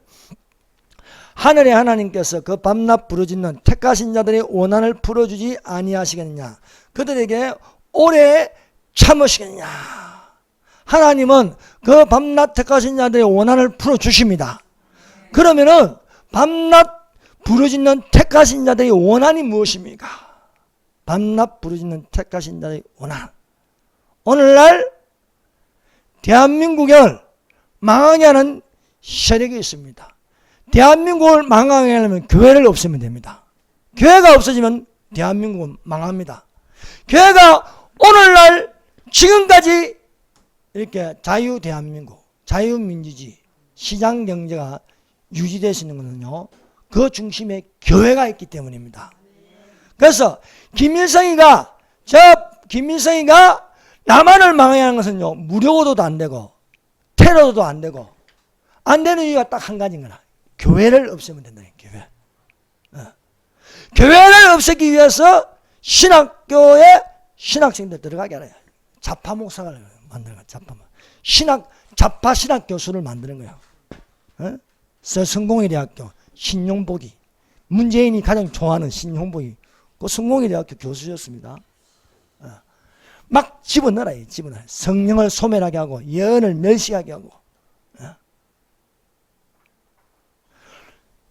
하늘의 하나님께서 그 밤낮 부르짖는 택하신 자들의 원한을 풀어주지 아니하시겠느냐. 그들에게 오래 참으시겠느냐. 하나님은 그 밤낮 택하신 자들의 원한을 풀어주십니다. 그러면은 밤낮 부르짖는 택하신 자들의 원한이 무엇입니까? 밤낮 부르짖는 택하신 자들의 원한. 오늘날 대한민국을 망하게 하는 세력이 있습니다. 대한민국을 망하게 하려면 교회를 없애면 됩니다. 교회가 없어지면 대한민국은 망합니다. 교회가 오늘날 지금까지 이렇게 자유대한민국, 자유민주주의, 시장경제가 유지되시는 것은요, 그 중심에 교회가 있기 때문입니다. 그래서 김일성이가 남한을 망하게 하는 것은요, 무료고도도 안 되고 테러도 안 되고 안 되는 이유가 딱 한 가지인 거라. 교회를 없애면 된다. 교회. 교회를 없애기 위해서 신학교에 신학생들 들어가게 하라. 좌파 목사를 만드는 거야. 좌파 신학 교수를 만드는 거야. 성공회 대학교 신용복이, 문재인이 가장 좋아하는 신용복이 그 성공회 대학교 교수였습니다. 막 집어넣어라. 성령을 소멸하게 하고 예언을 멸시하게 하고.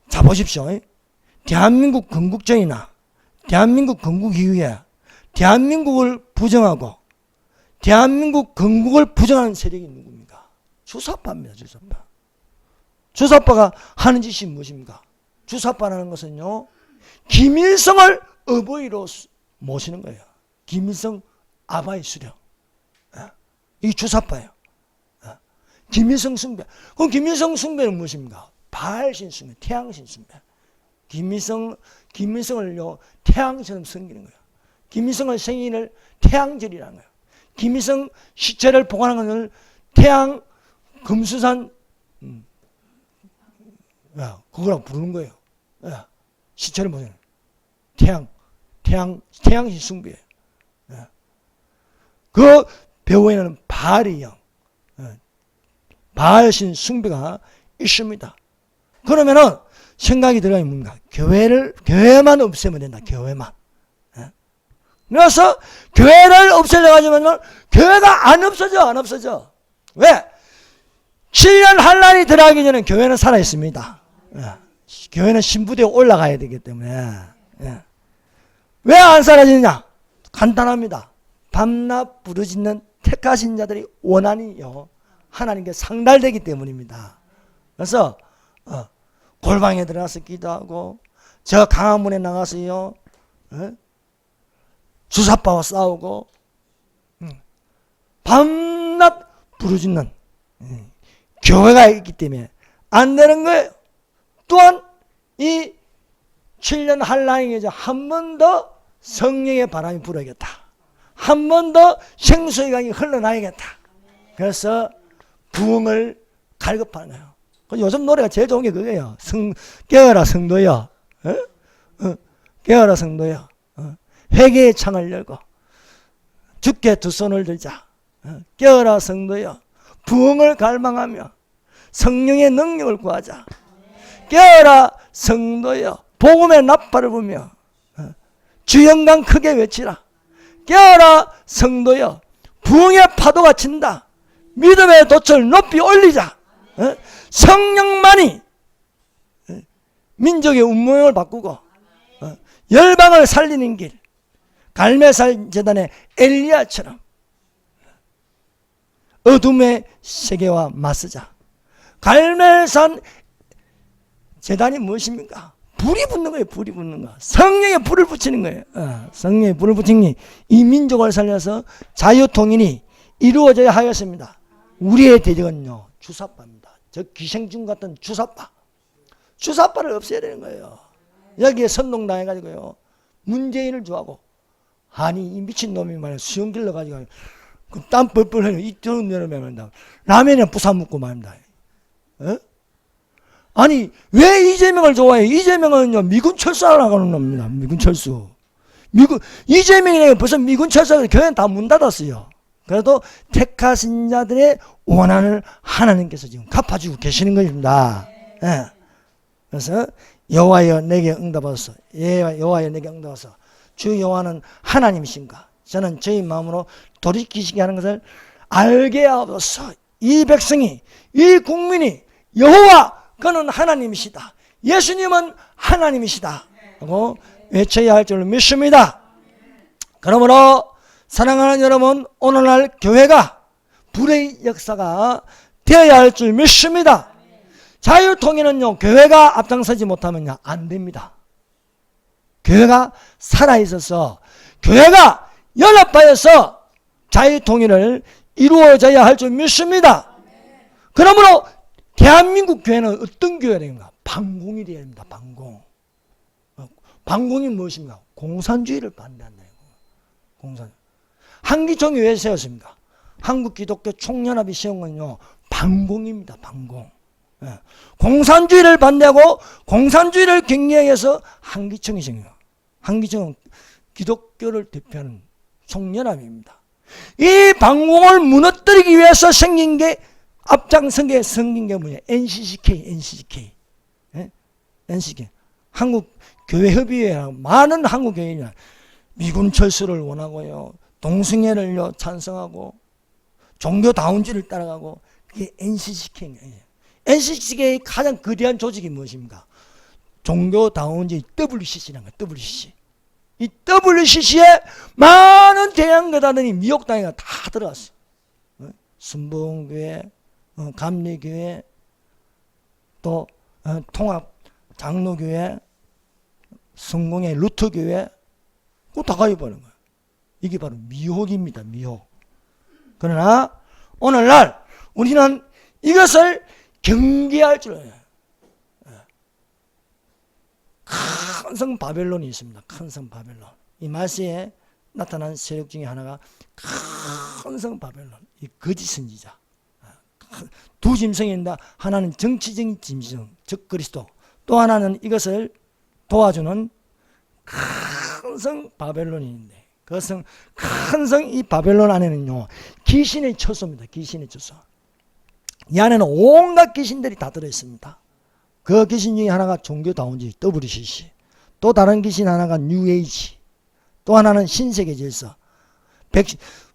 자, 보십시오. 대한민국 건국전이나 대한민국 건국 이후에 대한민국을 부정하고 대한민국 건국을 부정하는 세력이 누굽니까? 주사파입니다. 주사파. 주사파가 하는 짓이 무엇입니까? 주사파라는 것은요, 김일성을 어버이로 모시는 거예요. 김일성 아바이 수령. 이게 주사파예요. 김일성 숭배. 그럼 김일성 숭배는 무엇입니까? 바알신 숭배, 태양신 숭배. 김일성을요, 태양처럼 섬기는 거예요. 김일성의 생일을 태양절이라는 거예요. 김일성 시체를 보관하는 것을 태양 금수산 그거라고 부르는 거예요. 시체를 보세요. 태양신 숭배예요. 그 배후에는 바알의 영, 바알신 숭배가 있습니다. 그러면은 생각이 들어가면 뭡니까? 교회만 없애면 된다. 교회만. 그래서 교회를 없애려고 하지만 교회가 안 없어져. 왜? 7년 환란이 들어가기 전에 교회는 살아있습니다. 교회는 신부대에 올라가야 되기 때문에. 왜 안 사라지느냐? 간단합니다. 밤낮 부르짖는 택하신 자들의 원한이요, 하나님께 상달되기 때문입니다. 그래서 골방에 들어가서 기도하고 저 강화문에 나가서요, 주사파와 싸우고 밤낮 부르짖는 교회가 있기 때문에 안 되는 거예요. 또한 이 7년 한란이 한 번 더 성령의 바람이 불어야겠다. 한 번 더 생수의 강이 흘러나야겠다. 그래서 부흥을 갈급하는 거예요. 요즘 노래가 제일 좋은 게 그거예요. 깨어라 성도여. 깨어라 성도여. 회개의 창을 열고 주께 두 손을 들자. 깨어라 성도여. 부흥을 갈망하며 성령의 능력을 구하자. 깨어라 성도여. 복음의 나팔을 부며 주 영광 크게 외치라. 깨어라 성도여. 부흥의 파도가 친다. 믿음의 돛을 높이 올리자. 성령만이 민족의 운명을 바꾸고 열방을 살리는 길. 갈매산 제단의 엘리야처럼 어둠의 세계와 맞서자. 갈매산 제단이 무엇입니까? 불이 붙는 거예요. 불이 붙는 거. 성령의 불을 붙이는 거예요. 성령의 불을 붙이니 이 민족을 살려서 자유통일이 이루어져야 하였습니다. 우리의 대적은요, 주사파입니다. 저 기생충 같은 주사파. 주사파를 없애야 되는 거예요. 여기에 선동당해가지고요, 문재인을 좋아하고, 아니 이 미친놈이 말이야 수영길 넣어가지고 그 땀 뻘뻘 흘려 이쪽으로 내려면 라면에 부사 먹고 말입니다. 아니 왜 이재명을 좋아해? 이재명은요 미군 철수하러 나가는 놈입니다. 미군 철수. 이재명이 벌써 미군 철수하고 교회는 다 문 닫았어요. 그래도 택하신 자들의 원한을 하나님께서 지금 갚아주고 계시는 것입니다. 그래서 여호와여 내게 응답하소서. 여호와여 내게 응답하소서. 주 여호와는 하나님이신가? 저는 저희 마음으로 돌이키시게 하는 것을 알게 하옵소서. 이 백성이, 이 국민이 여호와 그는 하나님이시다, 예수님은 하나님이시다 하고 외쳐야 할 줄 믿습니다. 그러므로 사랑하는 여러분, 오늘날 교회가 불의 역사가 되어야 할 줄 믿습니다. 자유통일은요, 교회가 앞장서지 못하면요 안 됩니다. 교회가 살아있어서, 교회가 연합하여서 자유통일을 이루어져야 할 줄 믿습니다. 그러므로 대한민국 교회는 어떤 교회가 됩니까? 반공이 되어야 됩니다. 반공. 반공이 무엇입니까? 공산주의를 반대한다. 공산. 한기총이 왜 세웠습니까? 한국기독교 총연합이 세운 건요 반공입니다. 반공. 예. 공산주의를 반대하고 공산주의를 경계해서 한기총이 생겨요. 한기총은 기독교를 대표하는 총연합입니다. 이 반공을 무너뜨리기 위해서 생긴 게, 앞장선 게 생긴 게 뭐냐? NCCK. 예? NCCK. 한국교회협의회라고, 많은 한국교회냐 미군 철수를 원하고요, 동성애를요 찬성하고, 종교다운주의를 따라가고, 그게 NCCK예요. NCCK의 가장 거대한 조직이 무엇입니까? 종교다운주의 WCC라는 거예요. WCC. 이 WCC에 많은 대형교단들이 미혹당해가 다 들어갔어. 순복음교회, 감리교회, 또 통합 장로교회, 성공회 루터교회, 그거 다 가입하는 거예요. 이게 바로 미혹입니다. 미혹. 그러나 오늘날 우리는 이것을 경계할 줄 알아요. 큰 성 바벨론이 있습니다. 큰 성 바벨론. 이 말세에 나타난 세력 중에 하나가 큰 성 바벨론, 이 거짓 선지자. 두 짐승이 있다. 하나는 정치적인 짐승, 즉 그리스도. 또 하나는 이것을 도와주는 큰 성 바벨론이 있는데, 그 성, 큰 성 이 바벨론 안에는요 귀신의 처소입니다. 귀신의 처소. 이 안에는 온갖 귀신들이 다 들어있습니다. 그 귀신 중에 하나가 종교다운주의 WCC, 또 다른 귀신 하나가 뉴에이지, 또 하나는 신세계 질서.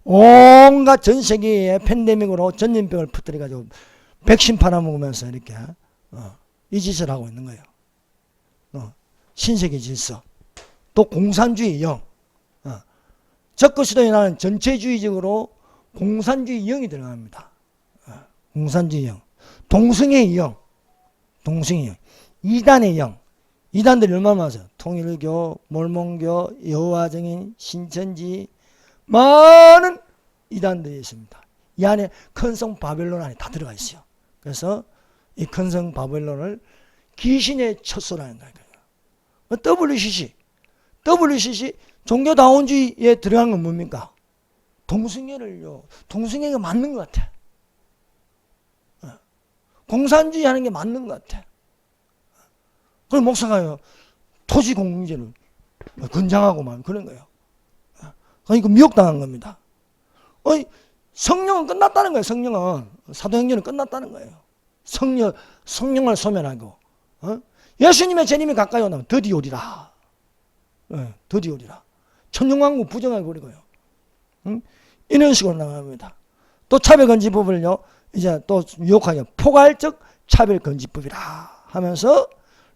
온갖 전 세계에 팬데믹으로 전염병을 퍼뜨려가지고 백신 팔아먹으면서 이렇게 이 짓을 하고 있는 거예요. 신세계 질서, 또 공산주의 영. 적그리스도에 나는 전체주의적으로 공산주의 영이 들어갑니다. 공산주의 영, 동성애의 영, 동성애의 영, 이단의 영. 이단들이 얼마나 많아요? 통일교, 몰몬교, 여호와증인, 신천지, 많은 이단들이 있습니다. 이 안에 큰성 바벨론 안에 다 들어가 있어요. 그래서 이 큰성 바벨론을 귀신의 처소라는 거예요. WCC 종교다운주의에 들어간 건 뭡니까? 동성애를요, 동성애가 맞는 것 같아. 공산주의 하는 게 맞는 것 같아. 그럼 목사가요, 토지공유제를 권장하고 막 그런 거예요. 그러니까 미혹당한 겁니다. 성령은 끝났다는 거예요. 성령은 사도행전은 끝났다는 거예요. 성령을 소멸하고, 예수님의 재림이 가까이 오면 드디어 오리라. 드디어 오리라. 천년왕국 부정하게 버리고요. 이런 식으로 나갑니다. 또 차별금지법을요, 이제 또 유혹하게 포괄적 차별금지법이라 하면서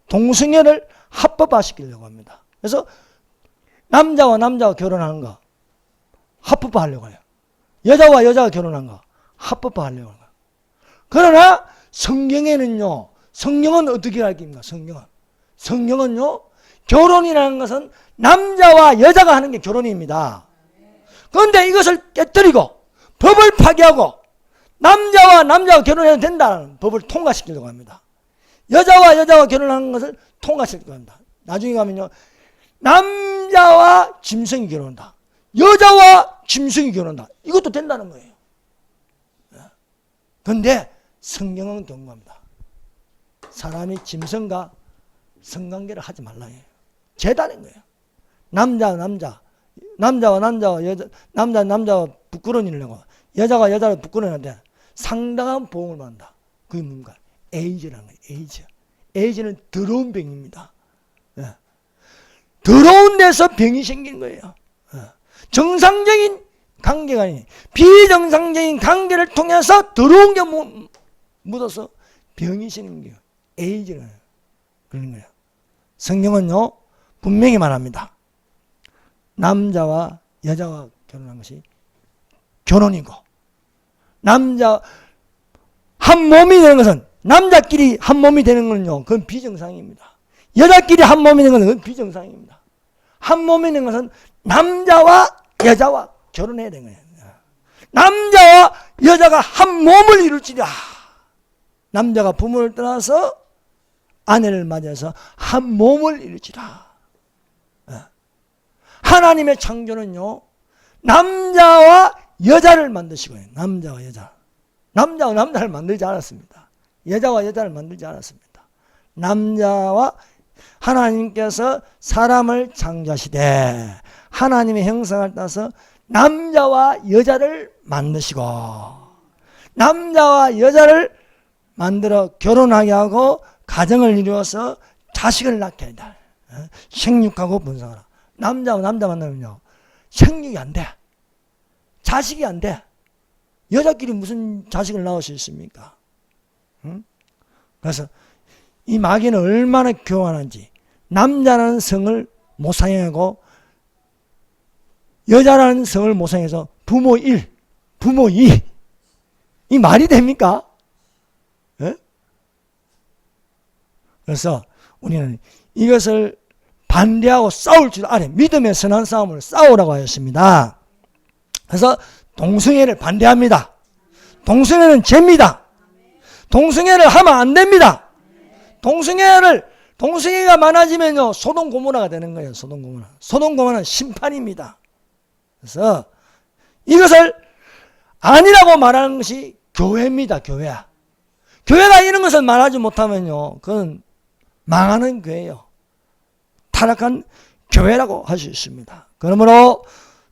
동성애를 합법화시키려고 합니다. 그래서 남자와 남자가 결혼하는 거 합법화하려고 해요. 여자와 여자가 결혼한 거 합법화하려고 해요. 그러나 성경에는요, 성령은 어떻게 가르칩니까? 성령은요, 결혼이라는 것은 남자와 여자가 하는 게 결혼입니다. 그런데 이것을 깨뜨리고 법을 파기하고 남자와 남자가 결혼해도 된다는 법을 통과시키려고 합니다. 여자와 여자가 결혼하는 것을 통과시키려고 합니다. 나중에 가면요, 남자와 짐승이 결혼한다, 여자와 짐승이 결혼한다, 이것도 된다는 거예요. 그런데 성경은 경고합니다. 사람이 짐승과 성관계를 하지 말라 해요. 재단인 거예요. 남자와 여자, 남자와 부끄러워하려고, 여자가 여자를 부끄러워하는데 상당한 보험을 받는다. 그게 뭡니까? 에이즈라는 거예요. 에이즈는 더러운 병입니다. 예. 더러운 데서 병이 생기는 거예요. 예. 정상적인 관계가 아닌 비정상적인 관계를 통해서 더러운 게 묻어서 병이 생기는 거예요. 에이즈는 그런 거예요. 성경은요 분명히 말합니다. 남자와 여자와 결혼한 것이 결혼이고, 남자 한 몸이 되는 것은, 남자끼리 한 몸이 되는 것은요 그건 비정상입니다. 여자끼리 한 몸이 되는 것은 그건 비정상입니다. 한 몸이 되는 것은 남자와 여자와 결혼해야 되는 거예요. 남자와 여자가 한 몸을 이룰지라. 남자가 부모를 떠나서 아내를 맞이해서 한 몸을 이룰지라. 하나님의 창조는요 남자와 여자를 만드시고요. 남자와 여자. 남자와 남자를 만들지 않았습니다. 여자와 여자를 만들지 않았습니다. 남자와 하나님께서 사람을 창조하시되 하나님의 형상을 따서 남자와 여자를 만드시고, 남자와 여자를 만들어 결혼하게 하고 가정을 이루어서 자식을 낳게 한다. 생육하고 분성하라. 남자와 남자 만나면요 생육이 안 돼. 자식이 안 돼. 여자끼리 무슨 자식을 낳을 수 있습니까? 응? 그래서 이 마귀는 얼마나 교만한지, 남자라는 성을 못 사용하고 여자라는 성을 못 사용해서 부모 1, 부모 2. 이 말이 됩니까? 예? 그래서 우리는 이것을 반대하고 싸울 줄 알아야 믿음의 선한 싸움을 싸우라고 하였습니다. 그래서 동성애를 반대합니다. 동성애는 죄입니다. 동성애를 하면 안 됩니다. 동성애가 많아지면요 소돔 고모라가 되는 거예요. 소돔 고모라. 소돔 고모라는 심판입니다. 그래서 이것을 아니라고 말하는 것이 교회입니다. 교회야. 교회가 이런 것을 말하지 못하면요 그건 망하는 교회예요. 타락한 교회라고 할 수 있습니다. 그러므로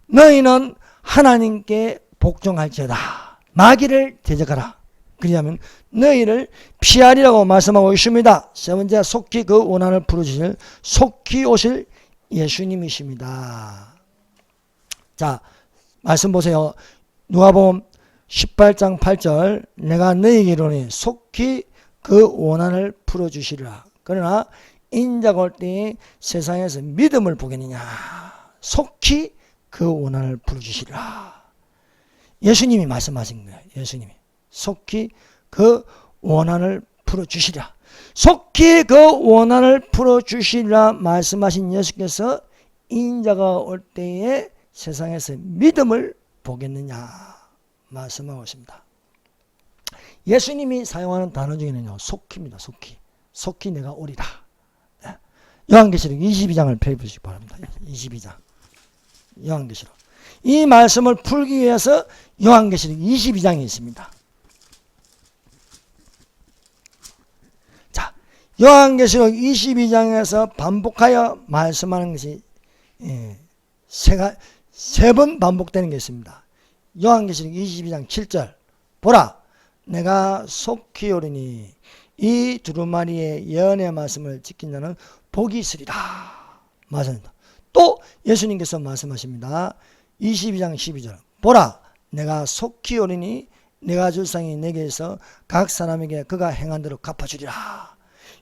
너희는 하나님께 복종할지어다. 마귀를 대적하라. 그리하면 너희를 피하리라고 말씀하고 있습니다. 세 번째, 속히 그 원한을 풀어주실, 속히 오실 예수님이십니다. 자, 말씀 보세요. 누가복음 18장 8절, 내가 너희에게 이르노니 속히 그 원한을 풀어주시리라. 그러나 인자가 올 때에 세상에서 믿음을 보겠느냐. 속히 그 원한을 풀어주시리라. 예수님이 말씀하신 거예요. 예수님이 속히 그 원한을 풀어주시리라. 속히 그 원한을 풀어주시리라 말씀하신 예수께서 인자가 올 때에 세상에서 믿음을 보겠느냐 말씀하고 있습니다. 예수님이 사용하는 단어 중에는요 속히입니다. 속히 내가 오리라. 요한계시록 22장을 펴보시기 바랍니다. 22장 요한계시록. 이 말씀을 풀기 위해서 요한계시록 22장이 있습니다. 자, 요한계시록 22장에서 반복하여 말씀하는 것이 세 번 반복되는 게 있습니다. 요한계시록 22장 7절, 보라 내가 속히 오리니 이 두루마리의 예언의 말씀을 지킨 자는 복이 있으리라 말씀합니다. 또 예수님께서 말씀하십니다. 22장 12절, 보라 내가 속히 오리니 내가 줄 상이 내게서 각 사람에게 그가 행한 대로 갚아주리라.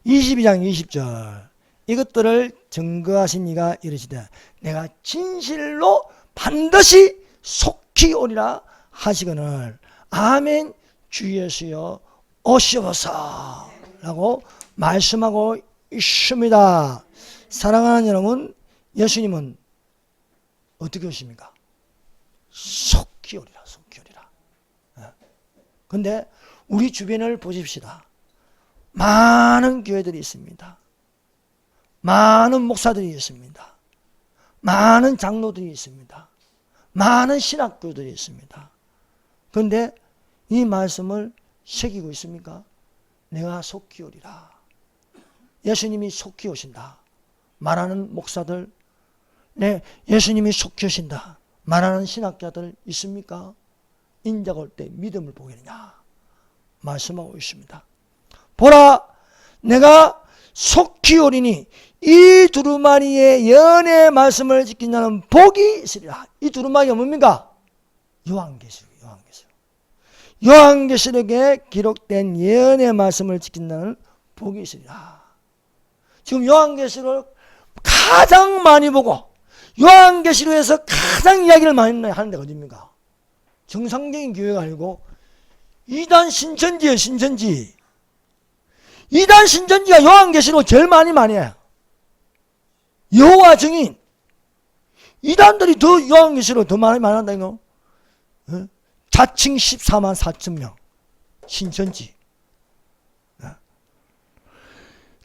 22장 20절, 이것들을 증거하신 이가 이르시되 내가 진실로 반드시 속히 오리라 하시거늘 아멘 주 예수여 오시옵소서 라고 말씀하고 있습니다. 사랑하는 여러분, 예수님은 어떻게 오십니까? 속히 오리라. 속히 오리라. 근데 우리 주변을 보십시다. 많은 교회들이 있습니다. 많은 목사들이 있습니다. 많은 장로들이 있습니다. 많은 신학교들이 있습니다. 그런데 이 말씀을 새기고 있습니까? 내가 속히 오리라. 예수님이 속히 오신다 말하는 목사들, 네, 예수님이 속히 오신다 말하는 신학자들 있습니까? 인자가 올 때 믿음을 보겠느냐 말씀하고 있습니다. 보라 내가 속히 오리니 이 두루마리의 연의 말씀을 지킨 자는 복이 있으리라. 이 두루마리가 뭡니까? 요한계시록. 요한계시록에 기록된 예언의 말씀을 지킨 자는 복이 있으리라. 지금 요한계시록을 가장 많이 보고 요한계시록에서 가장 이야기를 많이 하는 데가 어디입니까? 정상적인 교회가 아니고 이단 신천지예요. 신천지. 이단 신천지가 요한계시록 제일 많이 해요. 여호와 증인. 이단들이 더 요한계시록 더 많이 한다 이거. 자칭 14만 4천 명. 신천지.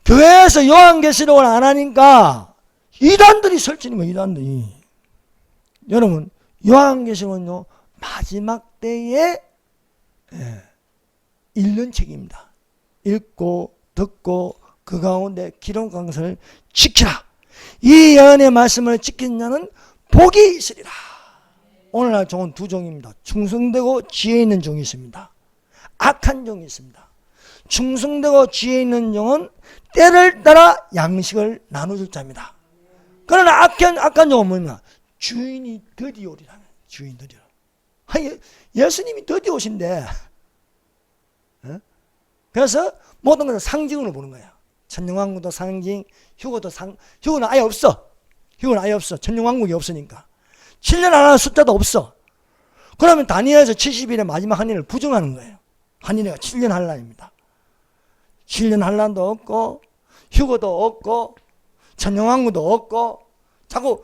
교회에서 요한계시록을 안 하니까 이단들이 설치는 거예요. 이단들이. 여러분 요한계시록은요 마지막 때에 읽는 책입니다. 읽고 듣고 그 가운데 기록 강서를 지키라. 이 예언의 말씀을 지킨 자는 복이 있으리라. 오늘날 종은 두 종입니다. 충성되고 지혜 있는 종이 있습니다. 악한 종이 있습니다. 충성되고 지혜 있는 종은 때를 따라 양식을 나눠줄 자입니다. 그러나 악한 종은 뭐냐? 주인이 드디어 오리라. 주인 드디어. 예수님이 드디어 오신대. 그래서 모든 것을 상징으로 보는 거예요. 천년왕국도 상징, 휴거는 아예 없어. 휴거는 아예 없어. 천년왕국이 없으니까. 7년 안 하는 숫자도 없어. 그러면 다니엘에서 70일의 마지막 한일을 부정하는 거예요. 한일회가 7년 한란입니다. 7년 한란도 없고 휴거도 없고 천년왕국도 없고 자꾸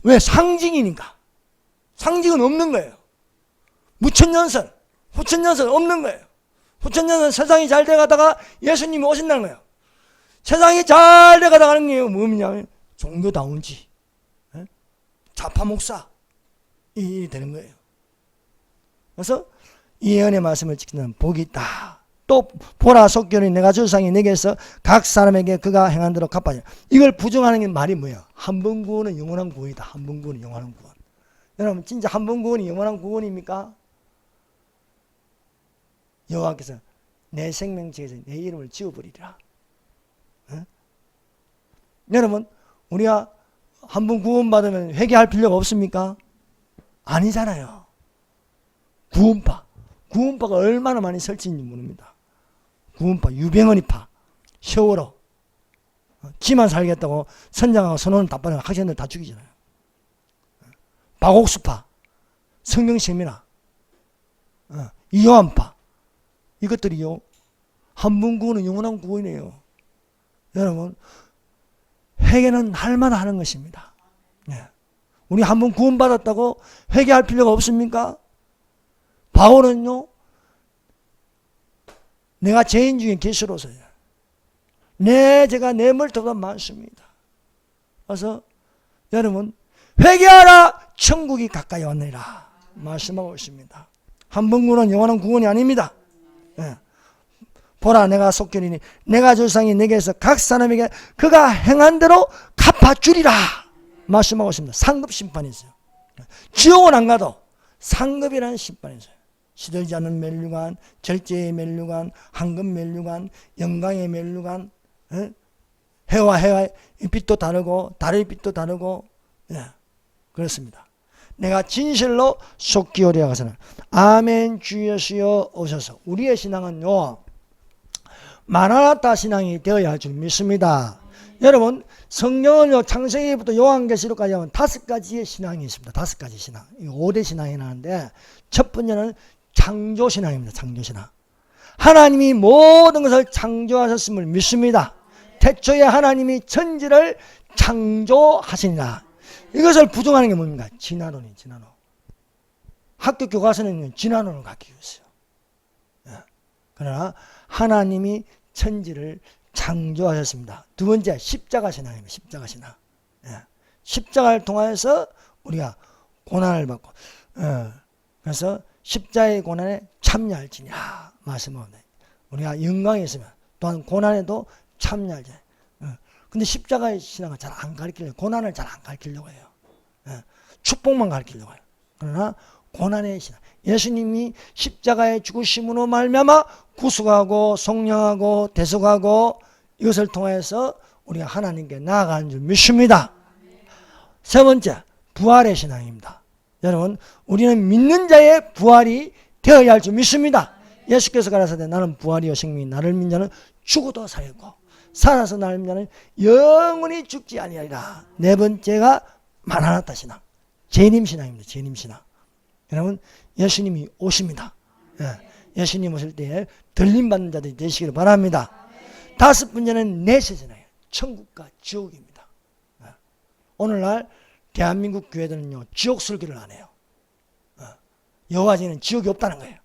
왜 상징이니까. 상징은 없는 거예요. 무천년선, 후천년선 없는 거예요. 후천년선 세상이 잘 돼가다가 예수님이 오신다는 거예요. 세상이 잘 돼가다가 하는 게 뭐냐면 종교다운지 좌파 목사 이 되는 거예요. 그래서 이 예언의 말씀을 지키는 복이 있다. 또 보라 속견이 내가 주상이 내게서 각 사람에게 그가 행한 대로 갚아줘. 이걸 부정하는 게 말이 뭐예요? 한 번 구원은 영원한 구원이다. 한 번 구원은 영원한 구원. 여러분 진짜 한 번 구원이 영원한 구원입니까? 여호와께서 내 생명책에서 내 이름을 지워버리리라. 여러분 우리가 한 번 구원받으면 회개할 필요가 없습니까? 아니잖아요. 구원파가 얼마나 많이 설치인지 모릅니다. 구원파, 유병헌이파, 세월호 지만 살겠다고 선장하고 선언을 다 빠지고 학생들 다 죽이잖아요. 박옥수파, 성명세미나, 이요한파 이것들이요 한 번 구원은 영원한 구원이에요. 여러분 회개는 할마다 하는 것입니다. 우리 한 번 구원받았다고 회개할 필요가 없습니까? 바울은요 내가 죄인 중에 계시로서요 내 죄가 내 머리보다 많습니다. 그래서 여러분 회개하라 천국이 가까이 왔느니라 말씀하고 있습니다. 한 번 구원은 영원한 구원이 아닙니다. 보라 내가 속견이니 내가 조상이 내게서 각 사람에게 그가 행한 대로 갚아주리라 말씀하고 있습니다. 상급 심판이 있어요. 지옥은 안 가도 상급이라는 심판이 있어요. 시들지 않는 멸류관, 절제의 멸류관, 황금 멸류관, 영광의 멸류관, 해와 빛도 다르고 달의 빛도 다르고 그렇습니다. 내가 진실로 속기 오리라 하서는 아멘 주 예수여 오셔서. 우리의 신앙은요 마라나타 신앙이 되어야 할 줄 믿습니다. 여러분 성경은요 창세기부터 요한계시록까지 하면 5가지의 신앙이 있습니다. 5가지 신앙. 5대 신앙이 나는데 첫 번째는 창조신앙입니다. 창조신앙. 하나님이 모든 것을 창조하셨음을 믿습니다. 태초에 하나님이 천지를 창조하시니라. 이것을 부정하는 게 뭡니까? 진화론이 진화론. 학교 교과서는 진화론을 가르치고 있어요. 그러나 하나님이 천지를 창조하셨습니다. 두 번째 십자가 신앙입니다. 십자가 신앙. 십자가를 통해서 우리가 고난을 받고 그래서 십자가의 고난에 참여할지니라 말씀합니다. 우리가 영광에 있으면 또한 고난에도 참여할지. 근데 십자가의 신앙은 잘 안 가르치려고, 고난을 잘 안 가르치려고 해요. 축복만 가르치려고 해요. 그러나 고난의 신앙, 예수님이 십자가의 죽으심으로 말미암아 구속하고 속량하고 대속하고 이것을 통해서 우리가 하나님께 나아가는 줄 믿습니다. 세 번째, 부활의 신앙입니다. 여러분, 우리는 믿는 자의 부활이 되어야 할 줄 믿습니다. 예수께서 가라사대 나는 부활이요 생명이 나를 믿는 자는 죽어도 살고 살아서 나를 믿는 자는 영원히 죽지 아니하리라. 네 번째가 마라나타 신앙, 재림 신앙입니다. 재림 신앙. 여러분, 예수님이 오십니다. 예수님 오실 때에 들림 받는 자들이 되시기를 바랍니다. 다섯 번째는 내세 신앙이에요. 천국과 지옥입니다. 오늘날 대한민국 교회들은요, 지옥 설교를 안 해요. 여호와지는 지옥이 없다는 거예요.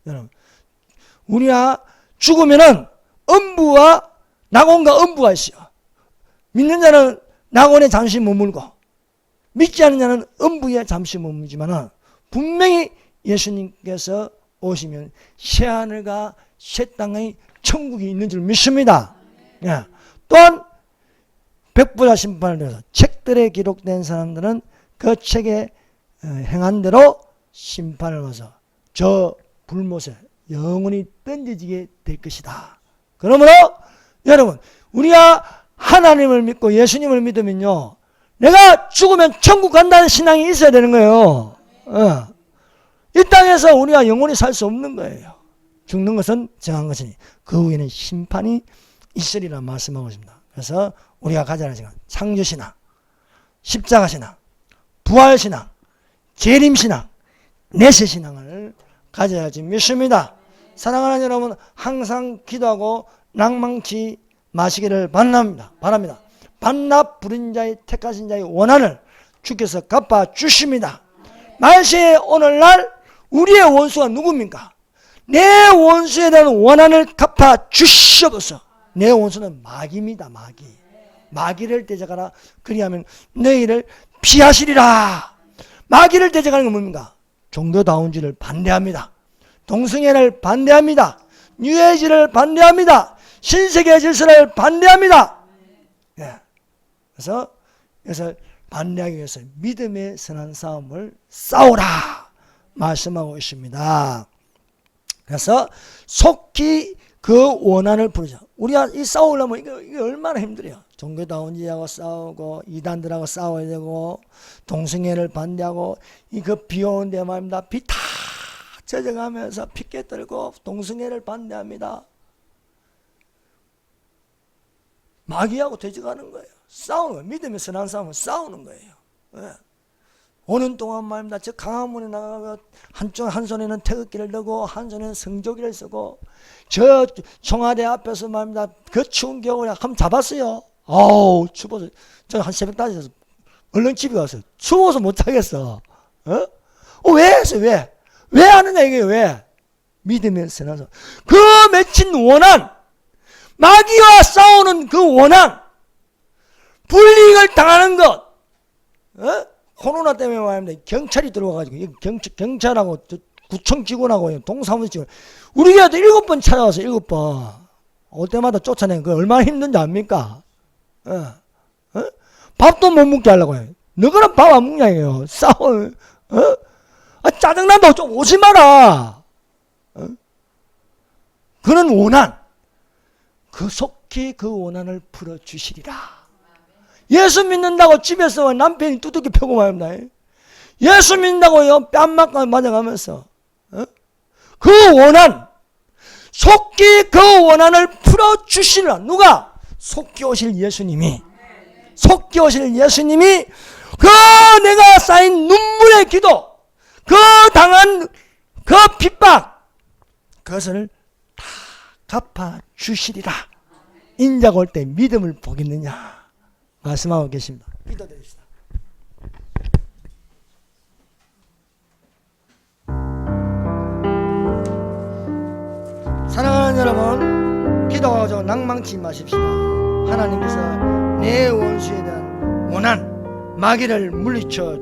여러분, 우리가 죽으면은 음부와 낙원과 음부가 있어요. 믿는 자는 낙원에 잠시 머물고 믿지 않는 자는 음부에 잠시 머물지만은 분명히 예수님께서 오시면 새하늘과 새 땅의 천국이 있는 줄 믿습니다. 또한 백부자 심판을 통해서 책들에 기록된 사람들은 그 책에 행한 대로 심판을 받아서 저 불못에 영원히 던져지게 될 것이다. 그러므로 여러분, 우리가 하나님을 믿고 예수님을 믿으면요, 내가 죽으면 천국 간다는 신앙이 있어야 되는 거예요. 이 땅에서 우리가 영원히 살 수 없는 거예요. 죽는 것은 정한 것이니 그 후에는 심판이 있으리라 말씀하고 있습니다. 그래서 우리가 가져야 할 신앙, 창조신앙, 십자가신앙, 부활신앙, 재림신앙, 내세신앙을 가져야 할지 믿습니다. 사랑하는 여러분, 항상 기도하고 낭망치 마시기를 바랍니다. 반납 부른 자의 택하신 자의 원한을 주께서 갚아 주십니다. 말세에 오늘날 우리의 원수가 누굽니까? 내 원수에 대한 원한을 갚아 주시옵소서. 내 원수는 마귀입니다. 마귀를 대적하라. 그리하면 너희를 피하시리라. 마귀를 대적하는 건 뭡니까? 종교다운지를 반대합니다. 동성애를 반대합니다. 뉴에이지를 반대합니다. 신세계 질서를 반대합니다. 그래서 반대하기 위해서 믿음의 선한 싸움을 싸우라 말씀하고 있습니다. 그래서 속히 그 원한을 부르자. 우리가 이 싸우려면 이게 얼마나 힘들어요. 종교다운지하고 싸우고 이단들하고 싸워야 되고 동성애를 반대하고 그 비 오는데 말입니다. 비 다 젖어가면서 피켓 들고 동성애를 반대합니다. 마귀하고 대적하는 거예요. 싸우는 거예요. 믿음의 선한 싸움은 싸우는 거예요. 오는 동안 말입니다. 저 강화문에 나가서 한 손에는 태극기를 들고 한 손에는 성조기를 쓰고 저 청와대 앞에서 말입니다. 그 추운 겨울에 한번 잡았어요. 아우 추워서 저 한 새벽 5시에서 얼른 집에 갔어요. 추워서 못 자겠어. 왜 했어요? 왜 하느냐 이게 왜? 믿음의 선한 싸움. 그 맺힌 원한, 마귀와 싸우는 그 원한, 불이익을 당하는 것, 코로나 때문에 말입니다. 경찰이 들어와가지고 경찰하고 구청 직원하고 동사무소 직원 우리 교회도 7번 찾아와서 7번 올 때마다 쫓아내는 거 얼마나 힘든지 압니까? 밥도 못 먹게 하려고 해요. 너그럼 밥 안 먹냐 이게요. 싸워. 짜증난다고 좀 오지 마라. 그런 원한, 그 속히 그 원한을 풀어주시리라. 예수 믿는다고 집에서 남편이 두둑이 펴고 말입니다. 예수 믿는다고 뺨 맞아가면서 그 원한, 속히 그 원한을 풀어주시리라. 누가? 속히 오실 예수님이. 속히 오실 예수님이 그 내가 쌓인 눈물의 기도, 그 당한 그 핍박, 그것을 다 갚아주시리라. 인자가 올 때 믿음을 보겠느냐 말씀하고 계십니다. 기도드립시다. 사랑하는 여러분, 기도하고 낭망치 마십시다. 하나님께서 내 원수에 대한 원한, 마귀를 물리쳐